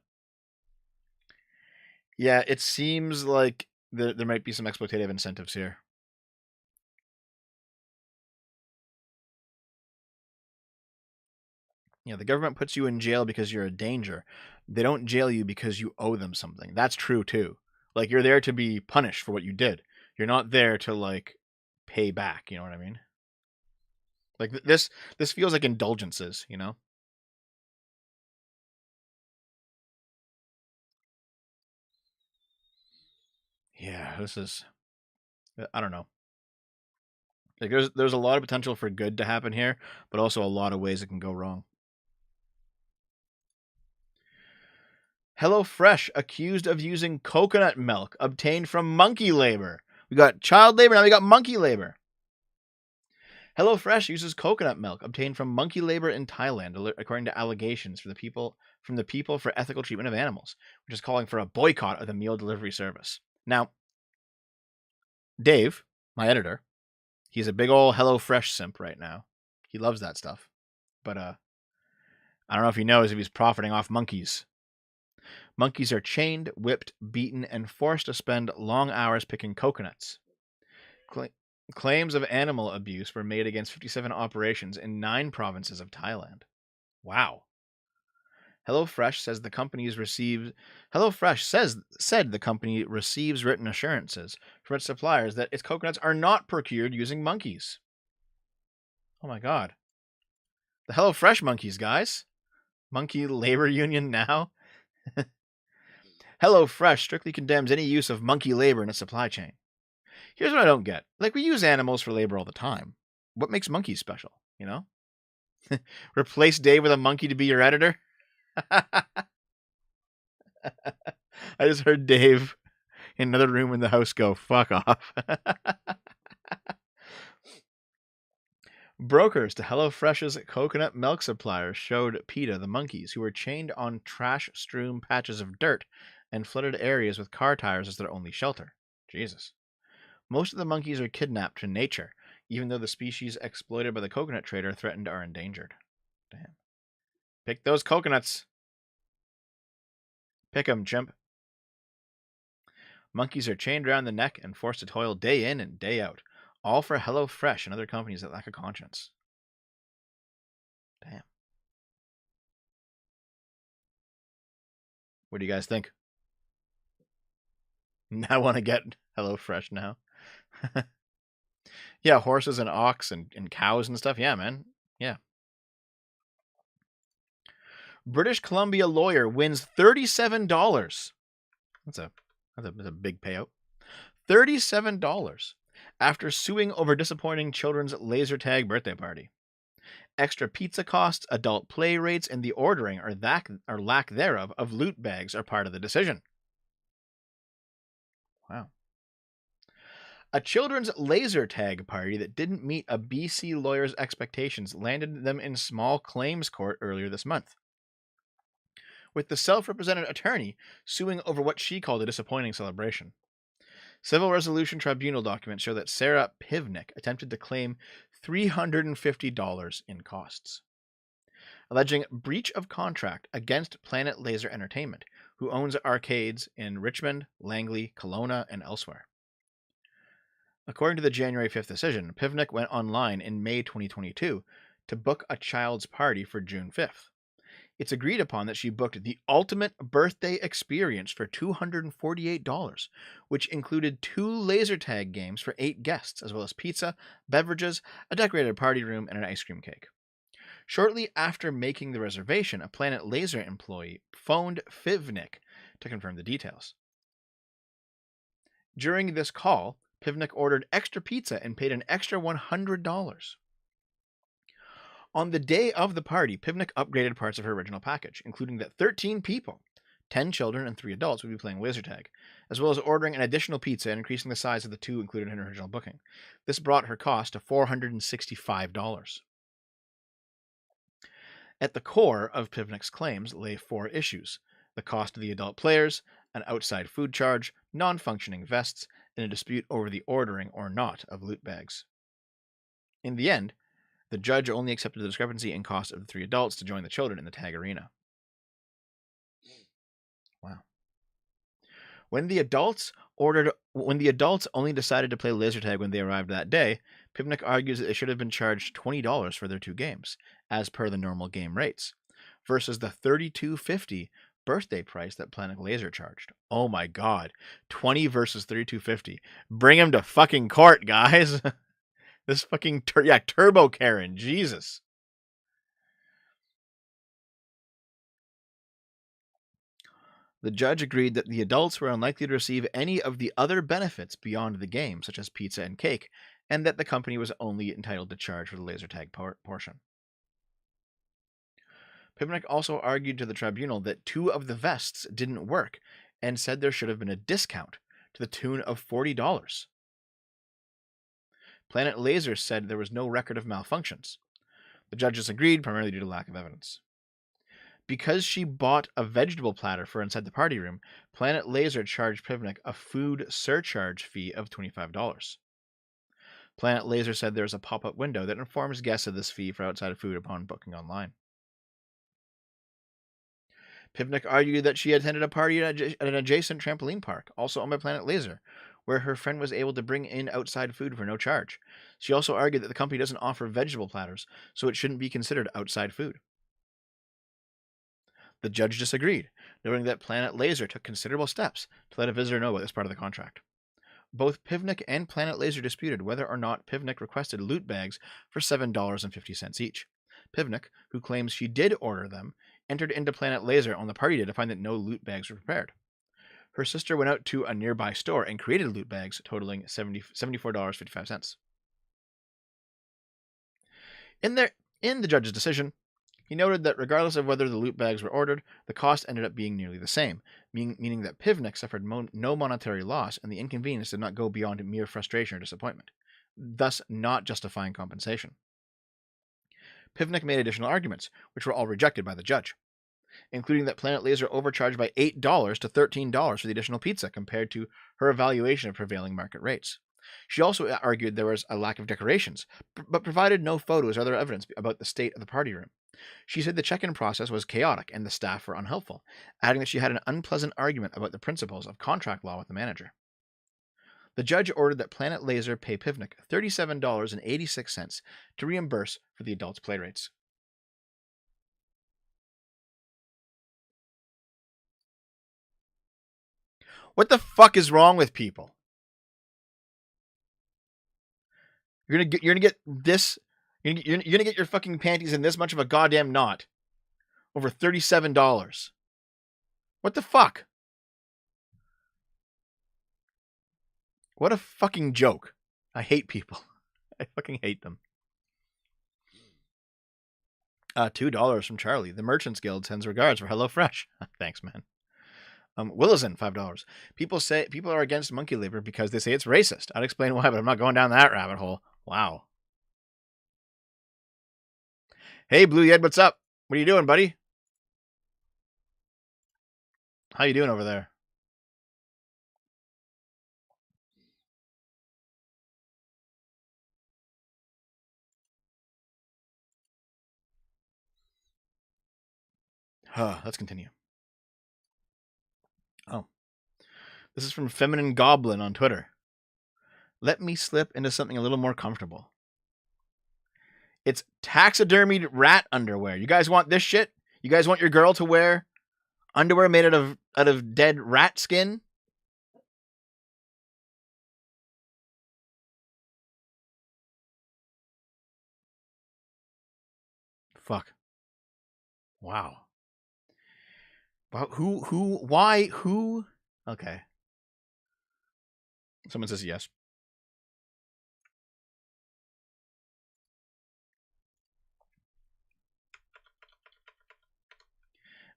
Yeah, it seems like there might be some exploitative incentives here. Yeah, the government puts you in jail because you're a danger. They don't jail you because you owe them something. That's true too. You're there to be punished for what you did. You're not there to pay back, you know what I mean? This feels like indulgences, you know? Yeah, this is, I don't know. There's a lot of potential for good to happen here, but also a lot of ways it can go wrong. HelloFresh accused of using coconut milk obtained from monkey labor. We got child labor, now we got monkey labor. HelloFresh uses coconut milk obtained from monkey labor in Thailand, according to allegations from the People for Ethical Treatment of Animals, which is calling for a boycott of the meal delivery service. Now, Dave, my editor, he's a big old HelloFresh simp right now. He loves that stuff. But I don't know if he knows if he's profiting off monkeys. Monkeys are chained, whipped, beaten, and forced to spend long hours picking coconuts. Claims of animal abuse were made against 57 operations in 9 provinces of Thailand. Wow. HelloFresh says the company's received said the company receives written assurances from its suppliers that its coconuts are not procured using monkeys. Oh my god. The HelloFresh monkeys, guys. Monkey labor union now. HelloFresh strictly condemns any use of monkey labor in its supply chain. Here's what I don't get. Like, we use animals for labor all the time. What makes monkeys special, you know? Replace Dave with a monkey to be your editor? I just heard Dave in another room in the house go, fuck off. Brokers to HelloFresh's coconut milk suppliers showed PETA the monkeys who were chained on trash-strewn patches of dirt and flooded areas with car tires as their only shelter. Jesus. Most of the monkeys are kidnapped to nature, even though the species exploited by the coconut trader threatened are endangered. Damn. Pick those coconuts. Pick 'em, chimp. Monkeys are chained around the neck and forced to toil day in and day out, all for HelloFresh and other companies that lack a conscience. Damn. What do you guys think? I want to get HelloFresh now. Yeah, horses and ox and cows and stuff. Yeah, man. Yeah. British Columbia lawyer wins $37. That's a big payout. $37 after suing over disappointing children's laser tag birthday party. Extra pizza costs, adult play rates, and the ordering or lack thereof of loot bags are part of the decision. Wow. A children's laser tag party that didn't meet a BC lawyer's expectations landed them in small claims court earlier this month, with the self-represented attorney suing over what she called a disappointing celebration. Civil Resolution Tribunal documents show that Sarah Pivnik attempted to claim $350 in costs, alleging breach of contract against Planet Laser Entertainment, who owns arcades in Richmond, Langley, Kelowna, and elsewhere. According to the January 5th decision, Pivnik went online in May 2022 to book a child's party for June 5th. It's agreed upon that she booked the ultimate birthday experience for $248, which included 2 laser tag games for 8 guests, as well as pizza, beverages, a decorated party room, and an ice cream cake. Shortly after making the reservation, a Planet Laser employee phoned Pivnik to confirm the details. During this call, Pivnik ordered extra pizza and paid an extra $100. On the day of the party, Pivnik upgraded parts of her original package, including that 13 people, 10 children and 3 adults, would be playing laser tag, as well as ordering an additional pizza and increasing the size of the 2 included in her original booking. This brought her cost to $465. At the core of Pivnik's claims lay 4 issues: the cost of the adult players, an outside food charge, non-functioning vests, and a dispute over the ordering or not of loot bags. In the end, the judge only accepted the discrepancy in cost of the 3 adults to join the children in the tag arena. Wow. When the adults only decided to play laser tag when they arrived that day, Pivnik argues that they should have been charged $20 for their 2 games, as per the normal game rates, versus the $32.50 birthday price that Planet Laser charged. Oh my god. 20 versus $32.50. Bring him to fucking court, guys. This fucking Turbo Karen. Jesus. The judge agreed that the adults were unlikely to receive any of the other benefits beyond the game, such as pizza and cake, and that the company was only entitled to charge for the laser tag portion. Pivnik also argued to the tribunal that 2 of the vests didn't work and said there should have been a discount to the tune of $40. Planet Laser said there was no record of malfunctions. The judges agreed, primarily due to lack of evidence. Because she bought a vegetable platter for inside the party room, Planet Laser charged Pivnik a food surcharge fee of $25. Planet Laser said there is a pop-up window that informs guests of this fee for outside food upon booking online. Pivnik argued that she attended a party at an adjacent trampoline park, also owned by Planet Laser, where her friend was able to bring in outside food for no charge. She also argued that the company doesn't offer vegetable platters, so it shouldn't be considered outside food. The judge disagreed, noting that Planet Laser took considerable steps to let a visitor know about this part of the contract. Both Pivnik and Planet Laser disputed whether or not Pivnik requested loot bags for $7.50 each. Pivnik, who claims she did order them, entered into Planet Laser on the party day to find that no loot bags were prepared. Her sister went out to a nearby store and created loot bags totaling $74.55. In the judge's decision, he noted that regardless of whether the loot bags were ordered, the cost ended up being nearly the same, meaning that Pivnik suffered no monetary loss and the inconvenience did not go beyond mere frustration or disappointment, thus not justifying compensation. Pivnik made additional arguments, which were all rejected by the judge, including that Planet Laser overcharged by $8 to $13 for the additional pizza compared to her evaluation of prevailing market rates. She also argued there was a lack of decorations, but provided no photos or other evidence about the state of the party room. She said the check-in process was chaotic and the staff were unhelpful, adding that she had an unpleasant argument about the principles of contract law with the manager. The judge ordered that Planet Laser pay Pivnik $37.86 to reimburse for the adults' play rates. What the fuck is wrong with people? You're gonna get this. You're gonna get your fucking panties in this much of a goddamn knot over $37. What the fuck? What a fucking joke. I hate people. I fucking hate them. $2 from Charlie. The Merchants Guild sends regards for HelloFresh. Thanks, man. Willison, $5. People are against monkey labor because they say it's racist. I'd explain why, but I'm not going down that rabbit hole. Wow. Hey, Blue Yed, what's up? What are you doing, buddy? How you doing over there? Let's continue. Oh. This is from Feminine Goblin on Twitter. Let me slip into something a little more comfortable. It's taxidermied rat underwear. You guys want this shit? You guys want your girl to wear underwear made out of dead rat skin? Fuck. Wow. Who, why, who? Okay. Someone says yes.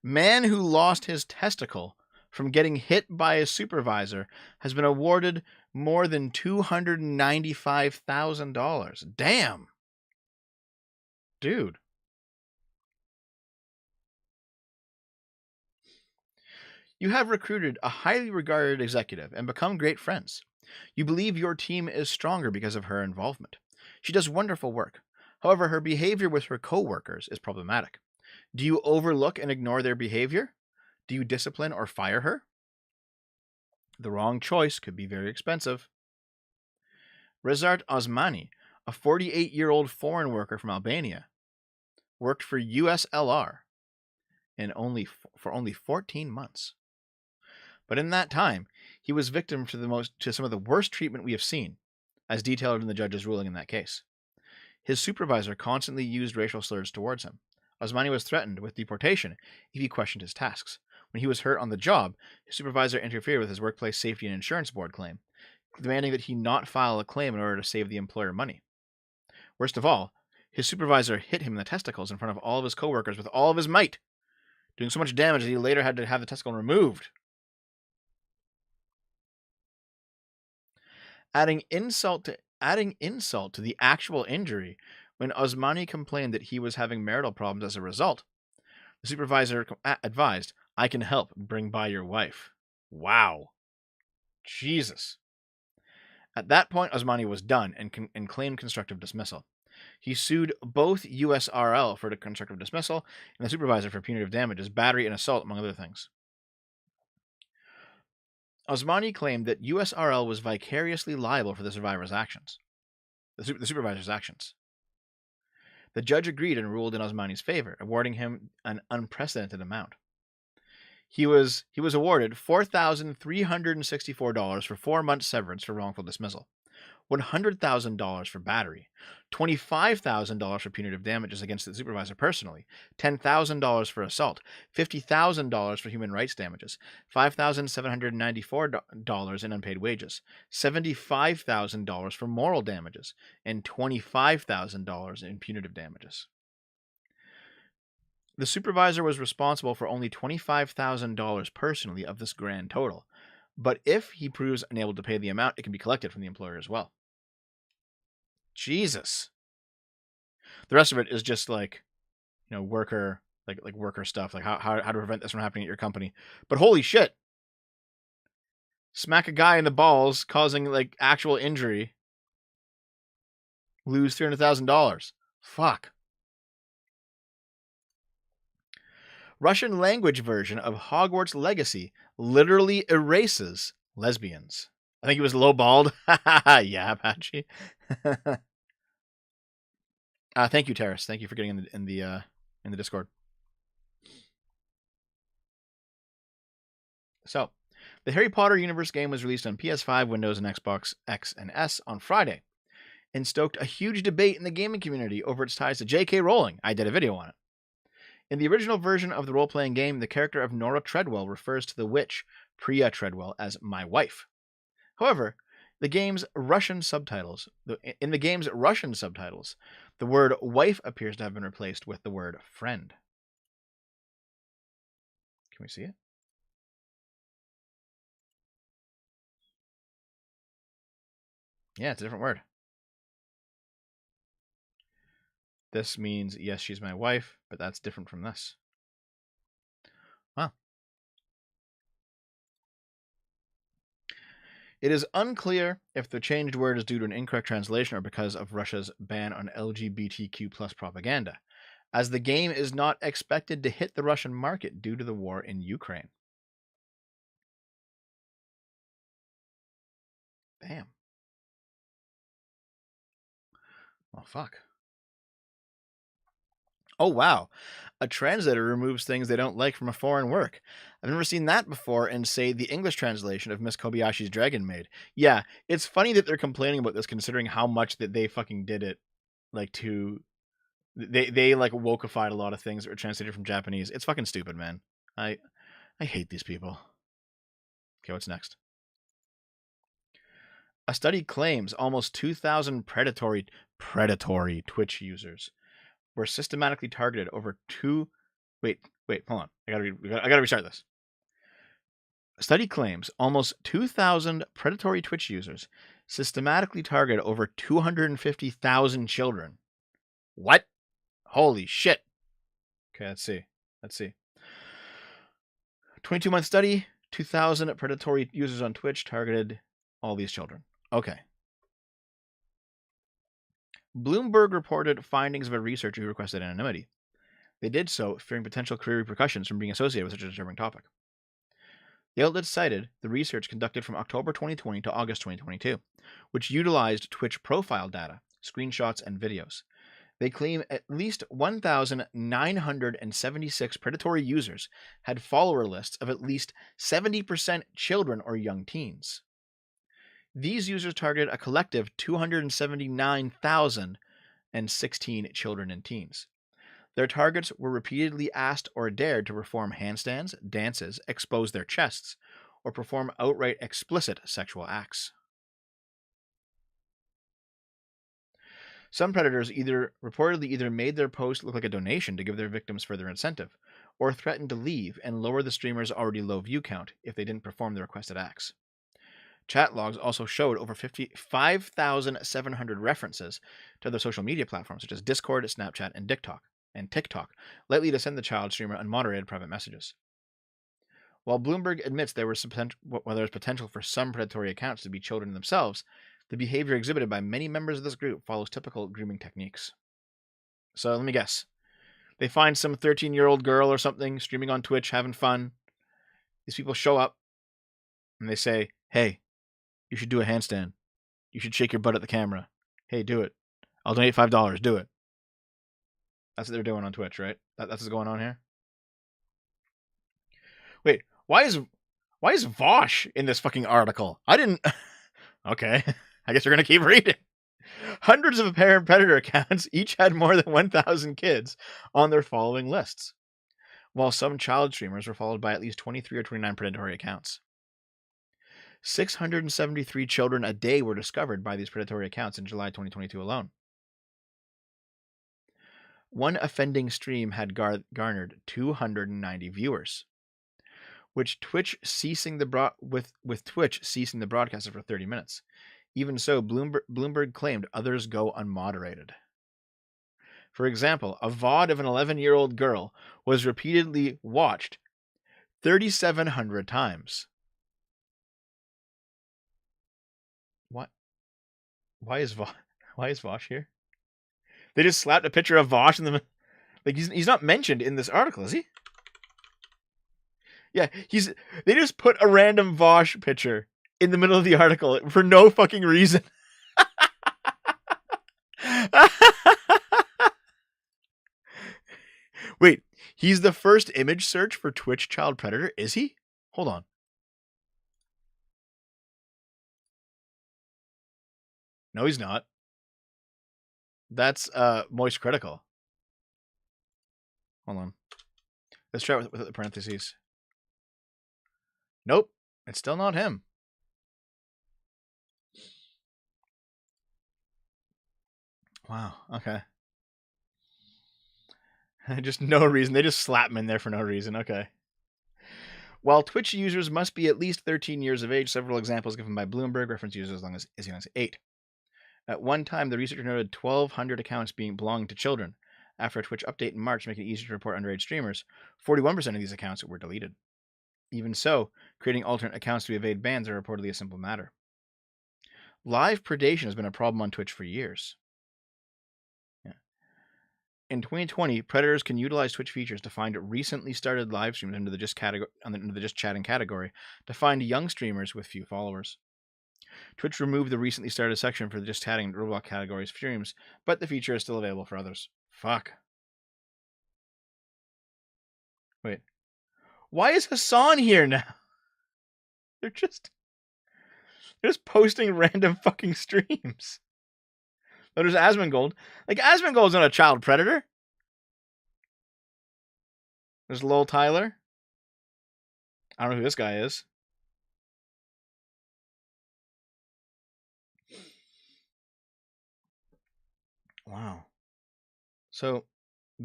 Man who lost his testicle from getting hit by a supervisor has been awarded more than $295,000. Damn. Dude. You have recruited a highly regarded executive and become great friends. You believe your team is stronger because of her involvement. She does wonderful work. However, her behavior with her co-workers is problematic. Do you overlook and ignore their behavior? Do you discipline or fire her? The wrong choice could be very expensive. Rezart Osmani, a 48-year-old foreign worker from Albania, worked for USLR for only 14 months. But in that time, he was victim to some of the worst treatment we have seen, as detailed in the judge's ruling in that case. His supervisor constantly used racial slurs towards him. Osmani was threatened with deportation if he questioned his tasks. When he was hurt on the job, his supervisor interfered with his workplace safety and insurance board claim, demanding that he not file a claim in order to save the employer money. Worst of all, his supervisor hit him in the testicles in front of all of his coworkers with all of his might, doing so much damage that he later had to have the testicle removed. Adding insult to the actual injury, when Osmani complained that he was having marital problems as a result, the supervisor advised, "I can help, bring by your wife." Wow. Jesus. At that point, Osmani was done and claimed constructive dismissal. He sued both USRL for the constructive dismissal and the supervisor for punitive damages, battery, and assault, among other things. Osmani claimed that USRL was vicariously liable for the supervisor's actions. The judge agreed and ruled in Osmani's favor, awarding him an unprecedented amount. He was awarded $4,364 for 4 months severance for wrongful dismissal, $100,000 for battery, $25,000 for punitive damages against the supervisor personally, $10,000 for assault, $50,000 for human rights damages, $5,794 in unpaid wages, $75,000 for moral damages, and $25,000 in punitive damages. The supervisor was responsible for only $25,000 personally of this grand total, but if he proves unable to pay the amount, it can be collected from the employer as well. Jesus. The rest of it is just like, worker, like worker stuff, like how to prevent this from happening at your company. But holy shit. Smack a guy in the balls, causing like actual injury. Lose $300,000. Fuck. Russian language version of Hogwarts Legacy literally erases lesbians. I think he was low balled. Yeah, Apache. Thank you, Terrace. Thank you for getting in the Discord. So, the Harry Potter universe game was released on PS5, Windows, and Xbox X and S on Friday, and stoked a huge debate in the gaming community over its ties to J.K. Rowling. I did a video on it. In the original version of the role-playing game, the character of Nora Treadwell refers to the witch, Priya Treadwell, as my wife. However, in the game's Russian subtitles, the word wife appears to have been replaced with the word friend. Can we see it? Yeah, it's a different word. This means, yes, she's my wife, but that's different from this. Wow. It is unclear if the changed word is due to an incorrect translation or because of Russia's ban on LGBTQ+ propaganda, as the game is not expected to hit the Russian market due to the war in Ukraine. Damn. Well, fuck. Oh, wow. A translator removes things they don't like from a foreign work. I've never seen that before in, say, the English translation of Miss Kobayashi's Dragon Maid. Yeah, it's funny that they're complaining about this considering how much that they fucking did it. Like, They like wokeified a lot of things that were translated from Japanese. It's fucking stupid, man. I hate these people. Okay, what's next? A study claims almost 2,000 predatory Twitch users were systematically targeted over Wait, hold on. I gotta restart this. A study claims almost 2,000 predatory Twitch users systematically targeted over 250,000 children. What? Holy shit. Okay, let's see. 22-month study, 2,000 predatory users on Twitch targeted all these children. Okay. Bloomberg reported findings of a researcher who requested anonymity. They did so fearing potential career repercussions from being associated with such a disturbing topic. The outlet cited the research conducted from October 2020 to August 2022, which utilized Twitch profile data, screenshots, and videos. They claim at least 1,976 predatory users had follower lists of at least 70% children or young teens. These users targeted a collective 279,016 children and teens. Their targets were repeatedly asked or dared to perform handstands, dances, expose their chests, or perform outright explicit sexual acts. Some predators reportedly either made their post look like a donation to give their victims further incentive, or threatened to leave and lower the streamer's already low view count if they didn't perform the requested acts. Chat logs also showed over 5,700 references to other social media platforms such as Discord, Snapchat, and TikTok, likely to send the child streamer unmoderated private messages. While Bloomberg admits there was potential for some predatory accounts to be children themselves, the behavior exhibited by many members of this group follows typical grooming techniques. So let me guess. They find some 13-year-old girl or something streaming on Twitch having fun. These people show up and they say, "Hey, you should do a handstand. You should shake your butt at the camera. Hey, do it. I'll donate $5. Do it." That's what they're doing on Twitch, right? That's what's going on here. Wait, why is Vosh in this fucking article? I didn't. Okay, I guess we're gonna keep reading. Hundreds of apparent predator accounts each had more than 1,000 kids on their following lists, while some child streamers were followed by at least 23 or 29 predatory accounts. 673 children a day were discovered by these predatory accounts in July 2022 alone. One offending stream had garnered 290 viewers, with Twitch ceasing the broadcast for 30 minutes. Even so, Bloomberg claimed others go unmoderated. For example, a VOD of an 11-year-old girl was repeatedly watched 3,700 times. What? Why is Vosh here? They just slapped a picture of Vosh in the... Like, he's not mentioned in this article, is he? Yeah, they just put a random Vosh picture in the middle of the article for no fucking reason. Wait, he's the first image search for Twitch child predator, is he? Hold on. No, he's not. That's Moist Critical. Hold on. Let's try it with the parentheses. Nope, it's still not him. Wow, okay. Just no reason. They just slap him in there for no reason. Okay. While Twitch users must be at least 13 years of age, several examples given by Bloomberg reference users as young as 8. At one time, the researcher noted 1,200 accounts belonging to children. After a Twitch update in March making it easier to report underage streamers, 41% of these accounts were deleted. Even so, creating alternate accounts to evade bans are reportedly a simple matter. Live predation has been a problem on Twitch for years. In 2020, predators can utilize Twitch features to find recently started live streams under the just chatting category to find young streamers with few followers. Twitch removed the recently started section for the just chatting and Roblox categories streams, but the feature is still available for others. Fuck. Wait. Why is Hassan here now? They're just posting random fucking streams. Oh, there's Asmongold. Like, Asmongold's not a child predator. There's Lol Tyler. I don't know who this guy is. Wow. So,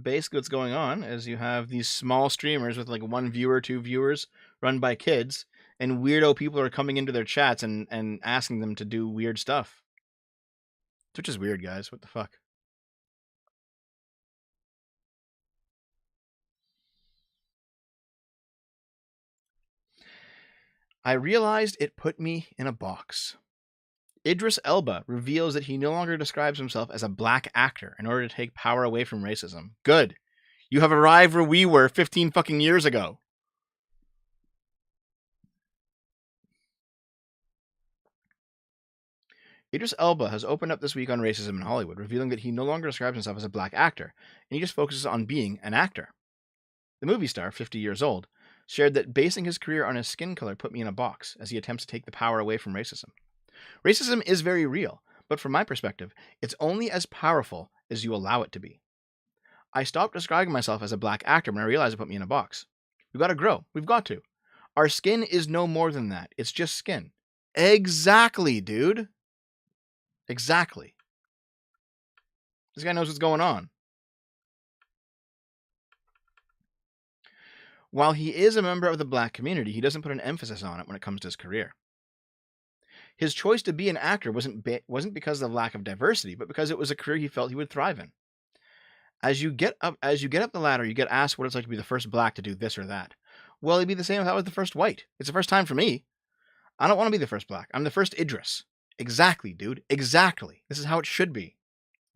basically what's going on is you have these small streamers with like 1 viewer, 2 viewers, run by kids, and weirdo people are coming into their chats and asking them to do weird stuff. Which is weird, guys. What the fuck? I realized it put me in a box. Idris Elba reveals that he no longer describes himself as a black actor in order to take power away from racism. Good. You have arrived where we were 15 fucking years ago. Idris Elba has opened up this week on racism in Hollywood, revealing that he no longer describes himself as a black actor, and he just focuses on being an actor. The movie star, 50 years old, shared that basing his career on his skin color put me in a box as he attempts to take the power away from racism. Racism is very real, but from my perspective, it's only as powerful as you allow it to be. I stopped describing myself as a black actor when I realized it put me in a box. We've got to grow. We've got to. Our skin is no more than that. It's just skin. Exactly, dude. Exactly. This guy knows what's going on. While he is a member of the black community, he doesn't put an emphasis on it when it comes to his career. His choice to be an actor wasn't because of the lack of diversity, but because it was a career he felt he would thrive in. As you get up the ladder, you get asked what it's like to be the first black to do this or that. Well, it'd be the same if I was the first white. It's the first time for me. I don't want to be the first black. I'm the first Idris. Exactly, dude. Exactly. This is how it should be.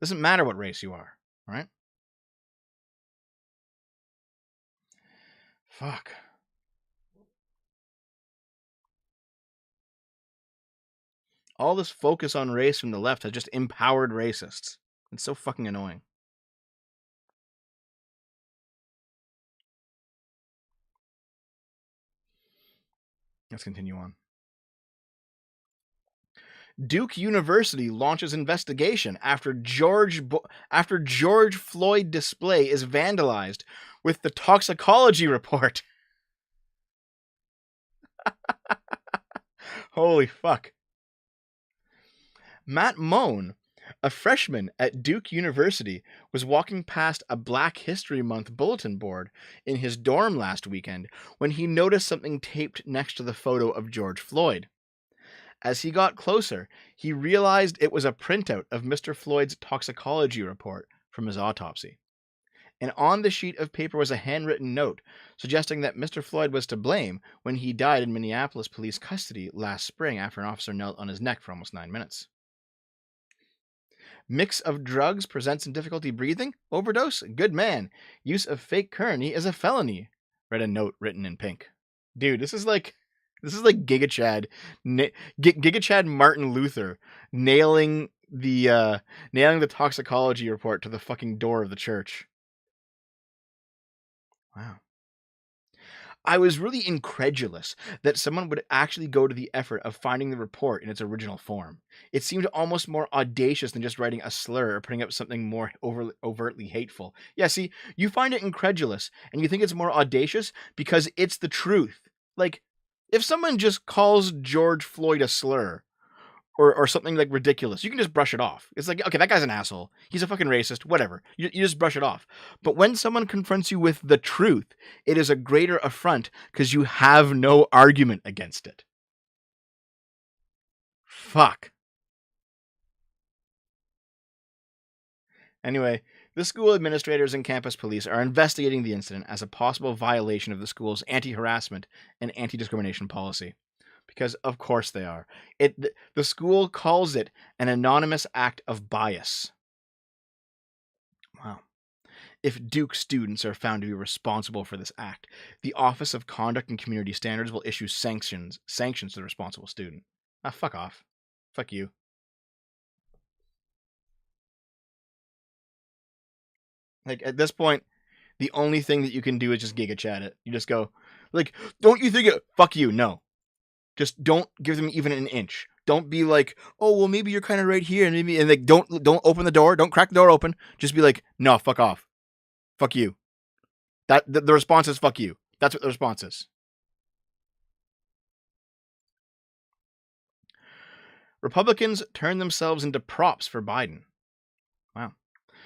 Doesn't matter what race you are, right? Fuck. All this focus on race from the left has just empowered racists. It's so fucking annoying. Let's continue on. Duke University launches investigation after George Floyd display is vandalized with the toxicology report. Holy fuck. Matt Moan, a freshman at Duke University, was walking past a Black History Month bulletin board in his dorm last weekend when he noticed something taped next to the photo of George Floyd. As he got closer, he realized it was a printout of Mr. Floyd's toxicology report from his autopsy. And on the sheet of paper was a handwritten note suggesting that Mr. Floyd was to blame when he died in Minneapolis police custody last spring after an officer knelt on his neck for almost 9 minutes. Mix of drugs presents in difficulty breathing? Overdose? Good man. Use of fake currency is a felony. Read a note written in pink. Dude, this is like Giga Chad, Giga Chad Martin Luther nailing the toxicology report to the fucking door of the church. Wow. I was really incredulous that someone would actually go to the effort of finding the report in its original form. It seemed almost more audacious than just writing a slur or putting up something more overtly hateful. Yeah, see, you find it incredulous, and you think it's more audacious because it's the truth. Like, if someone just calls George Floyd a slur, or something like ridiculous, you can just brush it off. It's like, okay, that guy's an asshole. He's a fucking racist, whatever. You just brush it off. But when someone confronts you with the truth, it is a greater affront because you have no argument against it. Fuck. Anyway, the school administrators and campus police are investigating the incident as a possible violation of the school's anti-harassment and anti-discrimination policy. Because of course they are. The school calls it an anonymous act of bias. Wow. If Duke students are found to be responsible for this act, the Office of Conduct and Community Standards will issue sanctions to the responsible student. Ah, fuck off. Fuck you. Like, at this point, the only thing that you can do is just Giga Chat it. You just go, like, don't you think it? Fuck you. No. Just don't give them even an inch. Don't be like, oh, well, maybe you're kind of right here, and maybe, and like, don't open the door. Don't crack the door open. Just be like, no, fuck off. Fuck you. The response is fuck you. That's what the response is. Republicans turn themselves into props for Biden. Wow.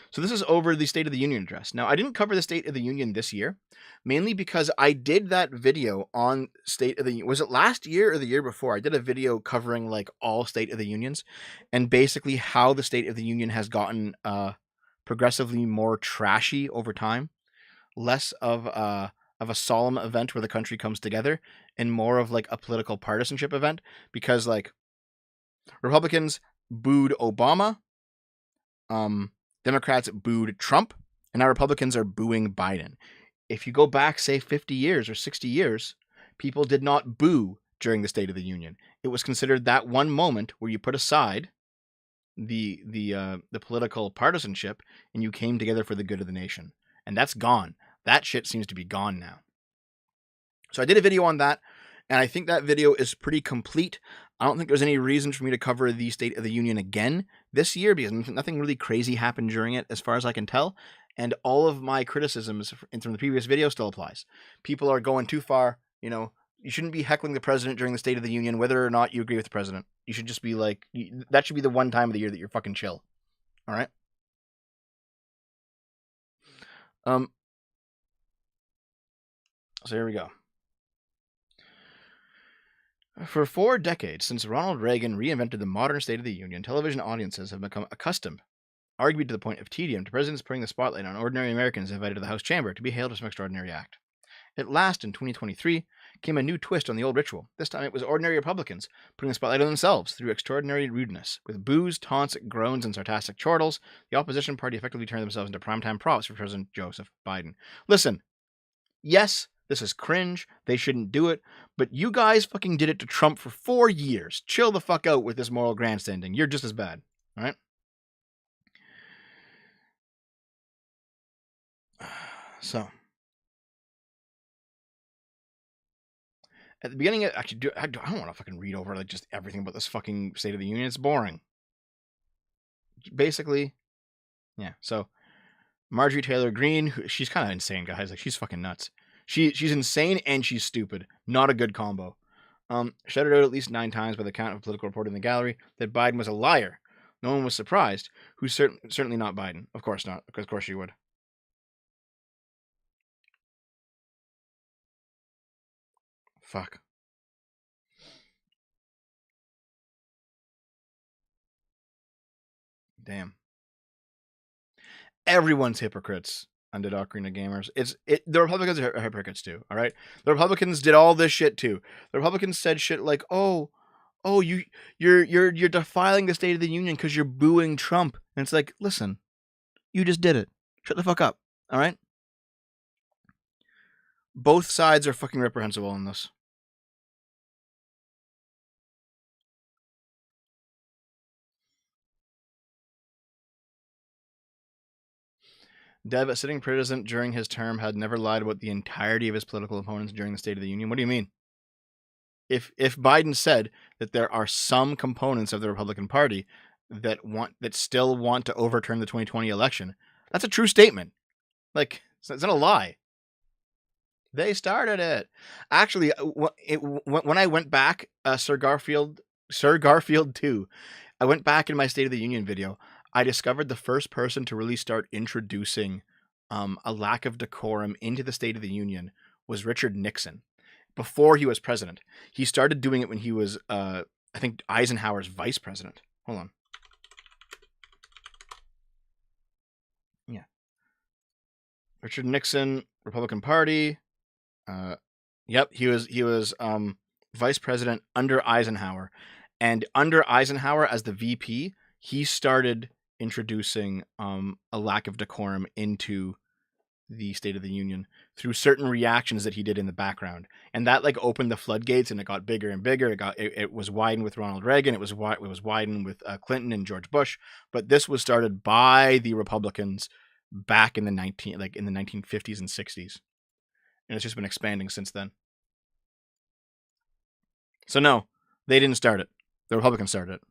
So this is over the State of the Union address. Now, I didn't cover the State of the Union this year, mainly because I did that video on State of the Union. Was it last year or the year before? I did a video covering like all State of the Unions and basically how the State of the Union has gotten progressively more trashy over time, less of a solemn event where the country comes together and more of like a political partisanship event, because like Republicans booed Obama, Democrats booed Trump, and now Republicans are booing Biden. If you go back, say, 50 years or 60 years, people did not boo during the State of the Union. It was considered that one moment where you put aside the political partisanship and you came together for the good of the nation. And that's gone. That shit seems to be gone now. So I did a video on that, and I think that video is pretty complete. I don't think there's any reason for me to cover the State of the Union again this year because nothing really crazy happened during it as far as I can tell. And all of my criticisms from the previous video still applies. People are going too far. You know, you shouldn't be heckling the president during the State of the Union, whether or not you agree with the president. You should just be like, that should be the one time of the year that you're fucking chill. All right? So here we go. For 4 decades, since Ronald Reagan reinvented the modern State of the Union, television audiences have become accustomed, arguably to the point of tedium, to presidents putting the spotlight on ordinary Americans invited to the House chamber to be hailed as some extraordinary act. At last, in 2023, came a new twist on the old ritual. This time it was ordinary Republicans putting the spotlight on themselves through extraordinary rudeness. With boos, taunts, groans, and sarcastic chortles, the opposition party effectively turned themselves into primetime props for President Joseph Biden. Listen, yes, this is cringe. They shouldn't do it. But you guys fucking did it to Trump for 4 years. Chill the fuck out with this moral grandstanding. You're just as bad. All right? So, At the beginning, actually, I don't want to fucking read over like just everything about this fucking State of the Union. It's boring. Basically, yeah. So Marjorie Taylor Greene, she's kind of insane, guys. Like, she's fucking nuts. She's insane and she's stupid. Not a good combo. Shouted out at least 9 times by the count of political reporter in the gallery that Biden was a liar. No one was surprised. Who's certainly not Biden. Of course not. Of course she would. Fuck. Damn. Everyone's hypocrites on the Ocarina Gamers. The Republicans are hypocrites too, all right? The Republicans did all this shit too. The Republicans said shit like, "Oh, you're defiling the State of the Union because you're booing Trump." And it's like, listen, you just did it. Shut the fuck up, all right? Both sides are fucking reprehensible in this. Dev, a sitting president during his term, had never lied about the entirety of his political opponents during the State of the Union. What do you mean? If Biden said that there are some components of the Republican Party that still want to overturn the 2020 election, that's a true statement. Like, it's not a lie. They started it. Actually, when I went back, Sir Garfield 2, I went back in my State of the Union video. I discovered the first person to really start introducing a lack of decorum into the State of the Union was Richard Nixon. Before he was president, he started doing it when he was, I think, Eisenhower's vice president. Hold on. Yeah. Richard Nixon, Republican Party. Yep, he was vice president under Eisenhower. And under Eisenhower as the VP, he started introducing a lack of decorum into the State of the Union through certain reactions that he did in the background, and that like opened the floodgates, and it got bigger and bigger. It was widened with Ronald Reagan. It was widened with Clinton and George Bush. But this was started by the Republicans back in the 1950s and 60s, and it's just been expanding since then. So no, they didn't start it. The Republicans started it.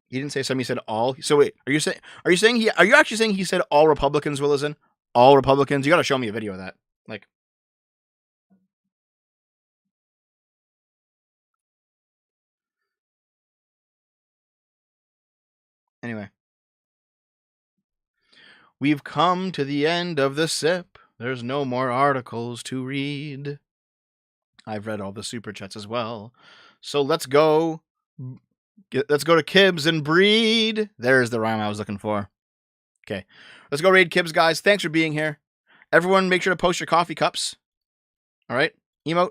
He didn't say some. He said all. So wait, are you actually saying he said all Republicans, Will, as in all Republicans? You got to show me a video of that. Like, anyway, we've come to the end of the sip. There's no more articles to read. I've read all the super chats as well. So let's go. Let's go to Kibbs and breed. There's the rhyme I was looking for. Okay. Let's go raid Kibbs, guys. Thanks for being here. Everyone, make sure to post your coffee cups. All right. Emote.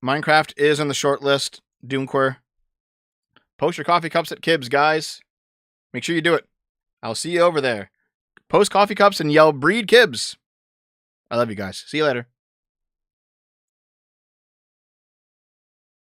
Minecraft is on the short list. Doomqueer. Post your coffee cups at Kibbs, guys. Make sure you do it. I'll see you over there. Post coffee cups and yell breed Kibbs. I love you guys. See you later.